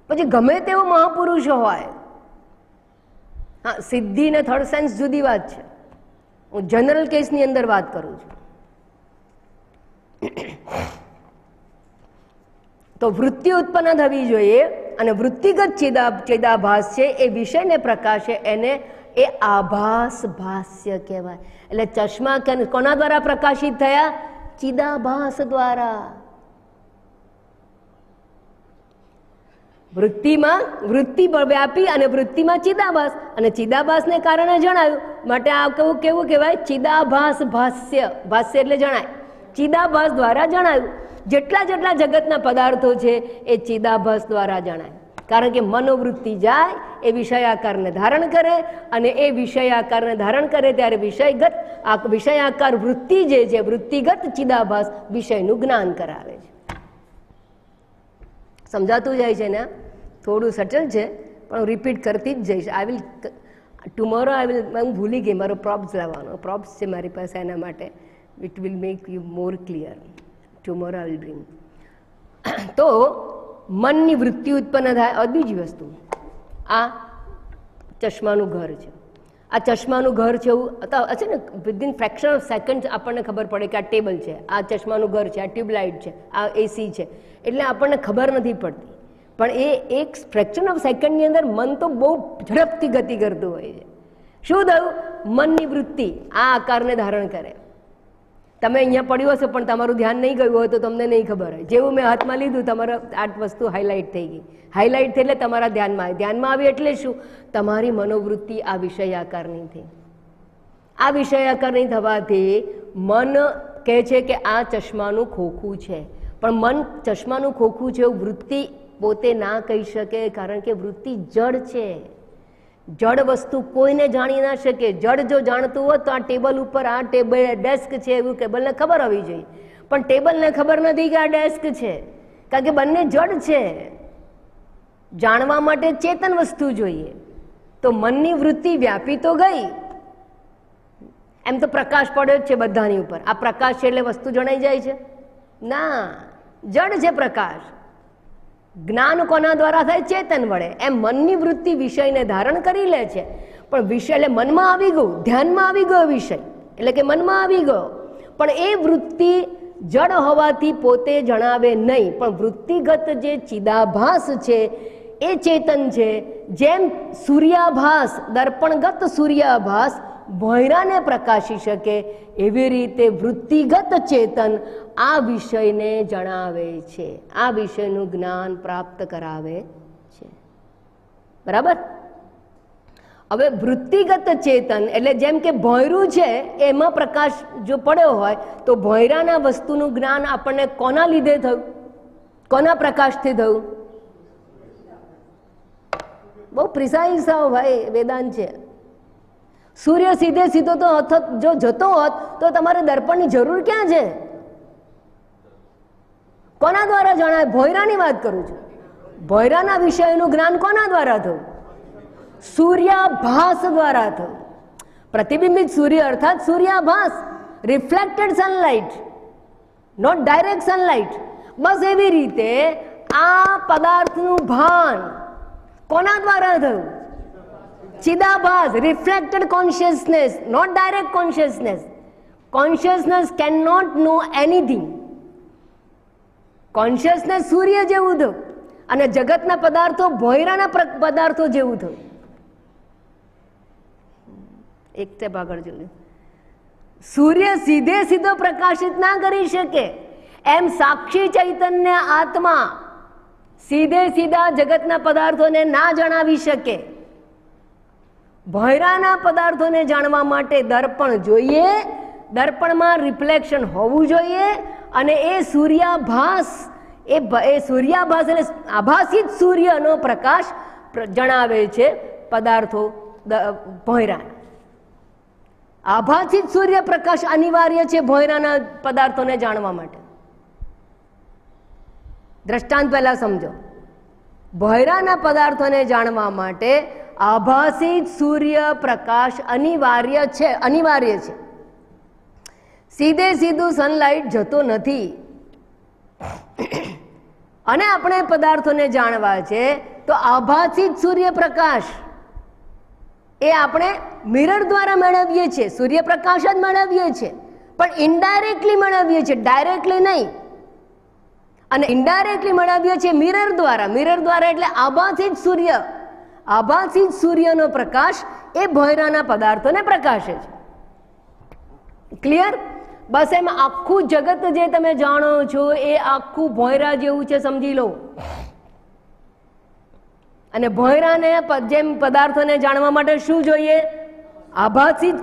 પછી ગમે તેવો મહાપુરુષ હોય, હા, સિદ્ધિ ને થર્ડ સેન્સ જુદી વાત છે. હું જનરલ કેસની અંદર વાત કરું છું. તો વૃત્તિ ઉત્પન્ન થવી જોઈએ અને વૃત્તિગત ચિદાભાસ છે એ વિષયને પ્રકાશે, એને એ આભાસ ભાષ્ય કહેવાય. એટલે ચશ્મા કોના દ્વારા પ્રકાશિત થયા? ચિદાભાસ દ્વારા. વૃત્તિમાં વૃત્તિ વ્યાપી અને વૃત્તિમાં ચિદાભાસ, અને ચિદાભાસને કારણે જણાયું માટે આ કેવું કહેવાય? ચિદાભાસ ભાષ્ય. ભાષ્ય એટલે જણાય, ચિદાભાસ દ્વારા જણાયું. જેટલા જગતના પદાર્થો છે એ ચિદાભાસ દ્વારા જણાય. કારણ કે મનોવૃત્તિ જાય એ વિષયાકારને ધારણ કરે, અને એ વિષયાકારને ધારણ કરે ત્યારે વિષયાકાર વૃત્તિ જે છે, વૃત્તિગત ચિદાભાસ વિષયનું જ્ઞાન કરાવે છે. સમજાતું જાય છે ને? થોડું સટલ છે પણ હું રિપીટ કરતી જ જઈશ. ટુમોરો હું ભૂલી ગઈ મારો પ્રોપ્સ લાવવાનો. પ્રોપ્સ છે મારી પાસે, એના માટે it will make you more clear. Tomorrow I will bring. તો મનની વૃત્તિ ઉત્પન્ન થાય. બીજી વસ્તુ, આ ચશ્માનું ઘર છે. આ ચશ્માનું ઘર છે એવું છે ને, વિધિન ફ્રેક્શન ઓફ સેકન્ડ આપણને ખબર પડે કે આ ટેબલ છે, આ ચશ્માનું ઘર છે, આ ટ્યુબલાઇટ છે, આ એસી છે. એટલે આપણને ખબર નથી પડતી, પણ એ એક ફ્રેક્શન ઓફ સેકન્ડની અંદર મન તો બહુ ઝડપથી ગતિ કરતું હોય છે. શું થયું? મનની વૃત્તિ આ આકારને ધારણ કરે. તમે અહીંયા પડ્યું હશે પણ તમારું ધ્યાન નહીં ગયું હોય તો તમને નહીં ખબર હોય. જેવું મેં હાથમાં લીધું, તમારા આ વસ્તુ હાઇલાઇટ થઈ ગઈ. હાઇલાઇટ થઈ એટલે તમારા ધ્યાનમાં આવી. એટલે શું? તમારી મનોવૃત્તિ આ વિષય આકારની થઈ. આ વિષય આકારની થવાથી મન કહે છે કે આ ચશ્માનું ખોખું છે. પણ મન ચશ્માનું ખોખું છે એવું વૃત્તિ પોતે ના કહી શકે, કારણ કે વૃત્તિ જડ છે. જડ વસ્તુ કોઈને જાણી ના શકે. જડ જો જાણતું હોત તો આ ટેબલ ઉપર આ ડેસ્ક છે એવું ટેબલને ખબર હોવી જોઈએ, પણ ટેબલને ખબર નથી કે આ ડેસ્ક છે, કારણ કે બંને જડ છે. જાણવા માટે ચેતન વસ્તુ જોઈએ. તો મનની વૃત્તિ વ્યાપી તો ગઈ. એમ તો પ્રકાશ પડ્યો જ છે બધાની ઉપર. આ પ્રકાશ છે એટલે વસ્તુ જણાઈ જાય છે? ના, જડ છે પ્રકાશ. જ્ઞાન કોના દ્વારા થાય? ચેતન વડે. એમ મનની વૃત્તિ વિષયને ધારણ કરી લે છે, પણ વિષય એટલે મનમાં આવી ગયું, ધ્યાનમાં આવી ગયો વિષય, એટલે કે મનમાં આવી ગયો. પણ એ વૃત્તિ જડ હોવાથી પોતે જણાવે નહીં, પણ વૃત્તિગત જે ચિદાભાસ છે એ ચેતન છે. જેમ સૂર્યાભાસ, દર્પણગત સૂર્યાભાસ ભોંયરાને પ્રકાશી શકે, એવી રીતે વૃત્તિગત ચેતન આ વિષયને જણાવે છે, આ વિષયનું જ્ઞાન પ્રાપ્ત કરાવે છે. બરાબર? હવે વૃત્તિગત ચેતન એટલે જેમ કે ભોંયરું છે એમાં પ્રકાશ જો પડ્યો હોય તો ભોંયરાના વસ્તુનું જ્ઞાન આપણને કોના લીધે થયું? કોના પ્રકાશથી થયું? બહુ પ્રિસાઇઝ થાવ ભાઈ, વેદાંત છે. સૂર્ય સીધો તો જો જતો હોત તો તમારે દર્પણની જરૂર ક્યાં છે? કોના દ્વારા જણાય? ભોંયરાની વાત કરું છું. ભોંયરાના વિષયનું જ્ઞાન કોના દ્વારા થયું? સૂર્યાભાસ દ્વારા થયું. પ્રતિબિંબિત સૂર્ય અર્થાત સૂર્યાભાસ, reflected sunlight, not direct sunlight. બસ એવી રીતે આ પદાર્થનું ભાન કોના દ્વારા થયું? ચિદાભાસ, reflected consciousness, not direct consciousness. Consciousness can not know anything. Consciousness સૂર્ય જેવું થયું અને જગતના પદાર્થો ભોંયરાના પદાર્થો જેવું થયું. એક સ્ટેપ આગળ જોયું. સૂર્ય સીધો પ્રકાશિત ના કરી શકે, એમ સાક્ષી ચૈતન્ય આત્મા સીધા જગતના પદાર્થોને ના જણાવી શકે. ભોંયરાના પદાર્થોને જાણવા માટે દર્પણ જોઈએ, દર્પણમાં રિફ્લેક્શન હોવું જોઈએ, અને એ સૂર્યાભાસ, એ સૂર્યાભાસ એટલે આભાસિત સૂર્યનો પ્રકાશ જણાવે છે પદાર્થો ભોંયરાના. આભાસિત સૂર્યપ્રકાશ અનિવાર્ય છે ભોંયરાના પદાર્થોને જાણવા માટે. દ્રષ્ટાંત પહેલા સમજો. ભોયરાના પદાર્થોને જાણવા માટે આભાસી સૂર્ય પ્રકાશ અનિવાર્ય છે. સીધે સીધું સનલાઇટ જતો નથી. અને આપણે પદાર્થોને જાણવા છે તો આભાસી સૂર્યપ્રકાશ એ આપણે મિરર દ્વારા મેળવીએ છીએ. સૂર્યપ્રકાશ જ મેળવીએ છીએ, પણ ઇનડાયરેક્ટલી મેળવીએ છીએ, ડાયરેક્ટલી નહીં. અને ઇનડાયરેક્ટલી મેળવીએ છીએ મિરર દ્વારા. મિરર દ્વારા એટલે આભાસી સૂર્યનો પ્રકાશ એ ભોયરાના પદાર્થોને પ્રકાશે છે. ક્લિયર? બસ એમાં આખું જગત જે તમે જાણો છો એ આખું ભોયરા જેવું છે, સમજી લો. અને ભોયરાને જેમ પદાર્થોને જાણવા માટે શું જોઈએ? આભાસી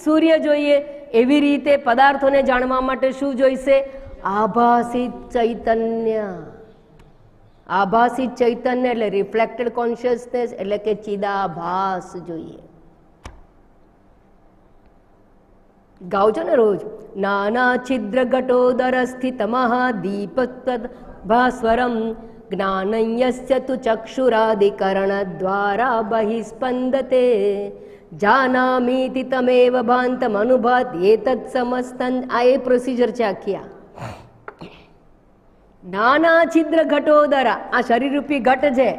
સૂર્ય જોઈએ. એવી રીતે પદાર્થોને જાણવા માટે શું જોઈશે? આભાસી ચૈતન્ય. આભાસી ચૈતન્ય એટલે રિફ્લેક્ટેડ કોન્શિયસનેસ એટલે કે ચિદાભાસ જોઈએ. ગાવ છો ને રોજ. નાના છિદ્ર ઘટોદર સ્થિત મહાદીપ ભાસ્વરમ જ્ઞાનયસ્ય તુ ચક્ષુરાદિકરણ દ્વારા બહિસ્પંદતે જાનામીતિ તમેવ ભાંતમ અનુભાત એતત્ સમસ્તં. આ એ પ્રોસિજર છે આખી. નાના છિદ્ર ઘટોદરા, આ શરીરરૂપી ઘટ છે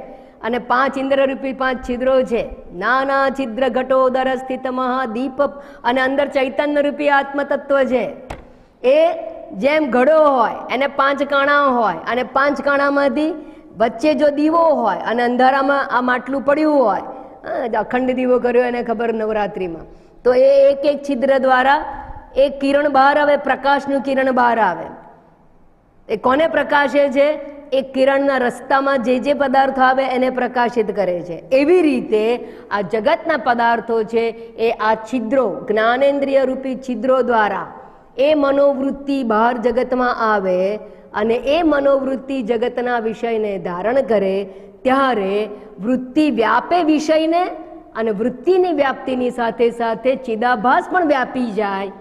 અને 5 ઇન્દ્રરૂપી 5 છિદ્રો છે. નાના છિદ્ર ઘટોદર સ્થિત મહાદીપ, અને અંદર ચૈતન્ય રૂપી આત્મતત્વ છે. એ જેમ ઘડો હોય એને 5 કાણા હોય, અને 5 કાણામાંથી વચ્ચે જો દીવો હોય અને અંધારામાં આ માટલું પડ્યું હોય, અખંડ દીવો કર્યો એને ખબર નવરાત્રિમાં, તો એ એક એક છિદ્ર દ્વારા એક કિરણ બહાર આવે, પ્રકાશનું કિરણ બહાર આવે. એ કોને પ્રકાશે છે? એ કિરણના રસ્તામાં જે પદાર્થો આવે એને પ્રકાશિત કરે છે. એવી રીતે આ જગતના પદાર્થો છે એ આ છિદ્રો, જ્ઞાનેન્દ્રિય રૂપી છિદ્રો દ્વારા એ મનોવૃત્તિ બહાર જગતમાં આવે અને એ મનોવૃત્તિ જગતના વિષયને ધારણ કરે ત્યારે વૃત્તિ વ્યાપે વિષયને, અને વૃત્તિની વ્યાપ્તિની સાથે સાથે ચિદાભાસ પણ વ્યાપી જાય.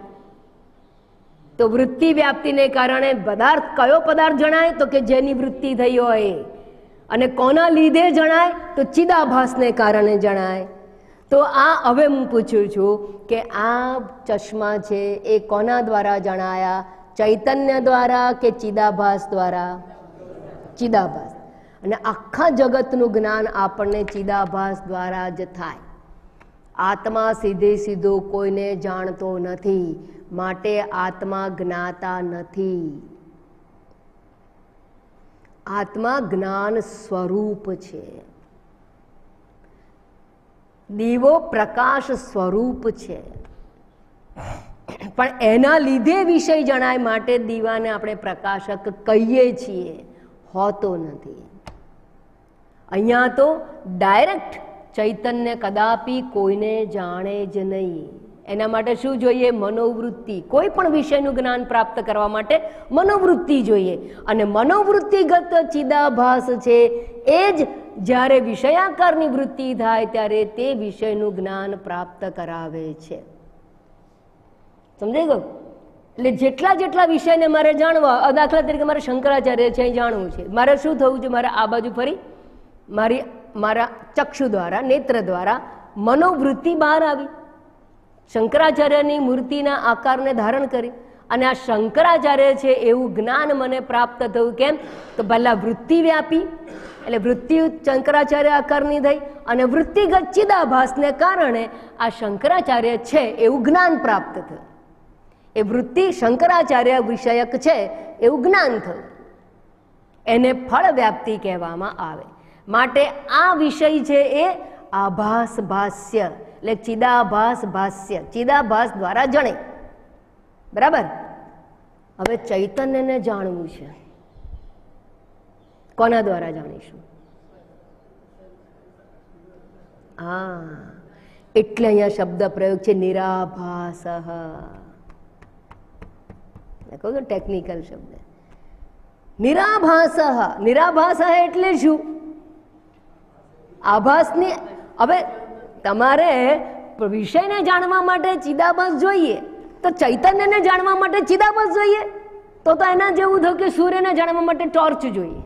તો વૃત્તિ વ્યાપ્તિને કારણે પદાર્થ, કયો પદાર્થ જણાય? તો કે જેની વૃત્તિ થઈ હોય. અને કોના લીધે જણાય? તો ચિદાભાસને કારણે જણાય. તો આ હવે હું પૂછું છું કે આ ચશ્મા છે એ કોના દ્વારા જણાયા? ચૈતન્ય દ્વારા કે ચિદાભાસ દ્વારા? ચિદાભાસ. અને આખા જગતનું જ્ઞાન આપણને ચિદાભાસ દ્વારા જ થાય. આત્મા સીધો કોઈને જાણતો નથી, માટે આત્મા જ્ઞાતા નથી. આત્મા જ્ઞાન સ્વરૂપ છે. દીવો પ્રકાશ સ્વરૂપ છે, પણ એના લીધે વિષય જણાય માટે દીવાને આપણે પ્રકાશક કહીએ છીએ, હોતો નથી. અહીંયા તો ડાયરેક્ટ ચૈતન્ય કદાપી કોઈને જાણે જ નહીં. એના માટે શું જોઈએ? મનોવૃત્તિ. કોઈ પણ વિષયનું જ્ઞાન પ્રાપ્ત કરવા માટે મનોવૃત્તિ જોઈએ. અને મનોવૃત્તિગત ચિદાભાસ છે એ જ જ્યારે વિષયાકારની વૃત્તિ થાય ત્યારે તે વિષયનું જ્ઞાન પ્રાપ્ત કરાવે છે. સમજાઈ ગયું? એટલે જેટલા વિષયને મારે જાણવા, દાખલા તરીકે મારે શંકરાચાર્ય છે જાણવું છે, મારે શું થવું છે? મારે આ બાજુ ફરી મારા ચક્ષુ દ્વારા, નેત્ર દ્વારા મનોવૃત્તિ બહાર આવી, શંકરાચાર્યની મૂર્તિના આકારને ધારણ કરી, અને આ શંકરાચાર્ય છે એવું જ્ઞાન મને પ્રાપ્ત થયું. કેમ? તો પહેલા વૃત્તિ વ્યાપી, એટલે વૃત્તિ શંકરાચાર્ય આકારની થઈ, અને વૃત્તિગત ચિદાભાસને કારણે આ શંકરાચાર્ય છે એવું જ્ઞાન પ્રાપ્ત થયું. એ વૃત્તિ શંકરાચાર્ય વિષયક છે એવું જ્ઞાન થયું. એને ફળ વ્યાપ્તિ કહેવામાં આવે. માટે આ વિષય છે એ આભાસ ભાષ્ય, એટલે ચિદાભાસ ભાષ્ય, ચિદાભાસ દ્વારા જણે. બરાબર? હવે ચૈતન્યને જાણવું છે, કોના દ્વારા જાણીશું? હા, એટલે અહીંયા શબ્દ પ્રયોગ છે નિરાભાસ. કહું છું ટેકનિકલ શબ્દ. નિરાભાસ. નિરાભાસ એટલે શું? આભાસની. હવે તમારે વિષયને જાણવા માટે ચિદાભાસ જોઈએ, તો ચૈતન્યને જાણવા માટે ચિદાભાસ જોઈએ. તો એના જેવું થયું કે સૂર્યને જાણવા માટે ટોર્ચ જોઈએ.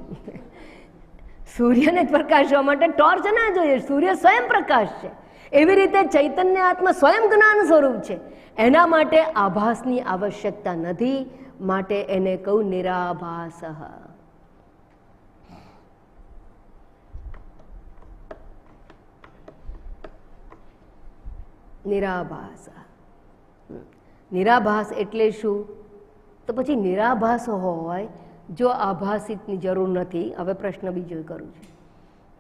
સૂર્યને પ્રકાશવા માટે ટોર્ચ ના જોઈએ, સૂર્ય સ્વયં પ્રકાશ છે. એવી રીતે ચૈતન્ય આત્મા સ્વયં જ્ઞાન સ્વરૂપ છે. એના માટે આભાસની આવશ્યકતા નથી, માટે એને કહું નિરાભાસ. નિરાભાસ. નિરાભાસ એટલે શું? તો પછી નિરાભાસ હોય જો આભાસિતની જરૂર નથી. હવે પ્રશ્ન બીજો કરું છું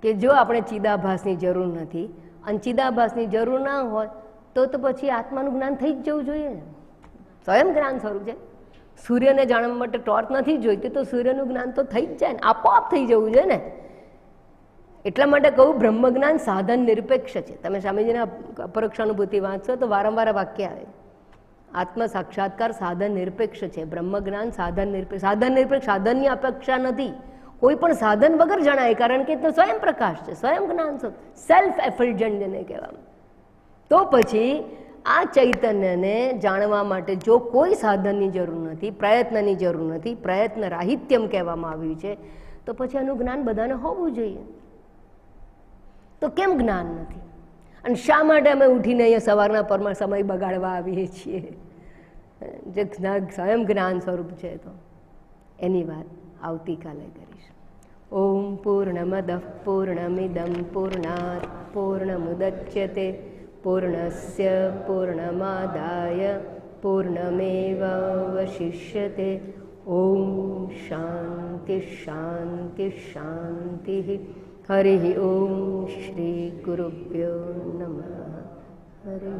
કે જો આપણે ચિદાભાસની જરૂર નથી અને ચિદાભાસની જરૂર ના હોય તો પછી આત્માનું જ્ઞાન થઈ જ જવું જોઈએ ને. સ્વયં જ્ઞાન સ્વરૂપ છે. સૂર્યને જાણવા માટે ટોર્ચ નથી જોઈતી તો સૂર્યનું જ્ઞાન તો થઈ જ જાય ને, આપોઆપ થઈ જવું જોઈએ ને. એટલા માટે કહું બ્રહ્મ જ્ઞાન સાધન નિરપેક્ષ છે. તમે સ્વામીજીના અપરોક્ષાનુભૂતિ વાંચશો તો વારંવાર વાક્ય આવે, આત્મ સાક્ષાત્કાર સાધન નિરપેક્ષ છે. બ્રહ્મ જ્ઞાન સાધન નિરપેક્ષ. સાધન નિરપેક્ષ સાધનની અપેક્ષા નથી. કોઈ પણ સાધન વગર જણાય, કારણ કે તે સ્વયં પ્રકાશ છે, સ્વયં જ્ઞાન, સેલ્ફ એફલ્જન્ટ જેને કહેવામાં. તો પછી આ ચૈતન્યને જાણવા માટે જો કોઈ સાધનની જરૂર નથી, પ્રયત્નની જરૂર નથી, પ્રયત્ન રાહિત્યમ કહેવામાં આવ્યું છે, તો પછી આનું જ્ઞાન બધાને હોવું જોઈએ. તો કેમ જ્ઞાન નથી? અને શા માટે અમે ઉઠીને અહીંયા સવારના પરમાં સમય બગાડવા આવીએ છીએ? જે સ્વયં જ્ઞાન સ્વરૂપ છે તો એની વાત આવતીકાલે કરીશું. ઓમ પૂર્ણમદ પૂર્ણમિદમ પૂર્ણાત પૂર્ણમુદચ્યતે પૂર્ણસ્ય પૂર્ણમાદાય પૂર્ણમેવાવશિષ્યતે. ઓમ શાંતિ શાંતિ શાંતિ. હરિ ઓમ શ્રી ગુરુભ્યો નમઃ. હરિ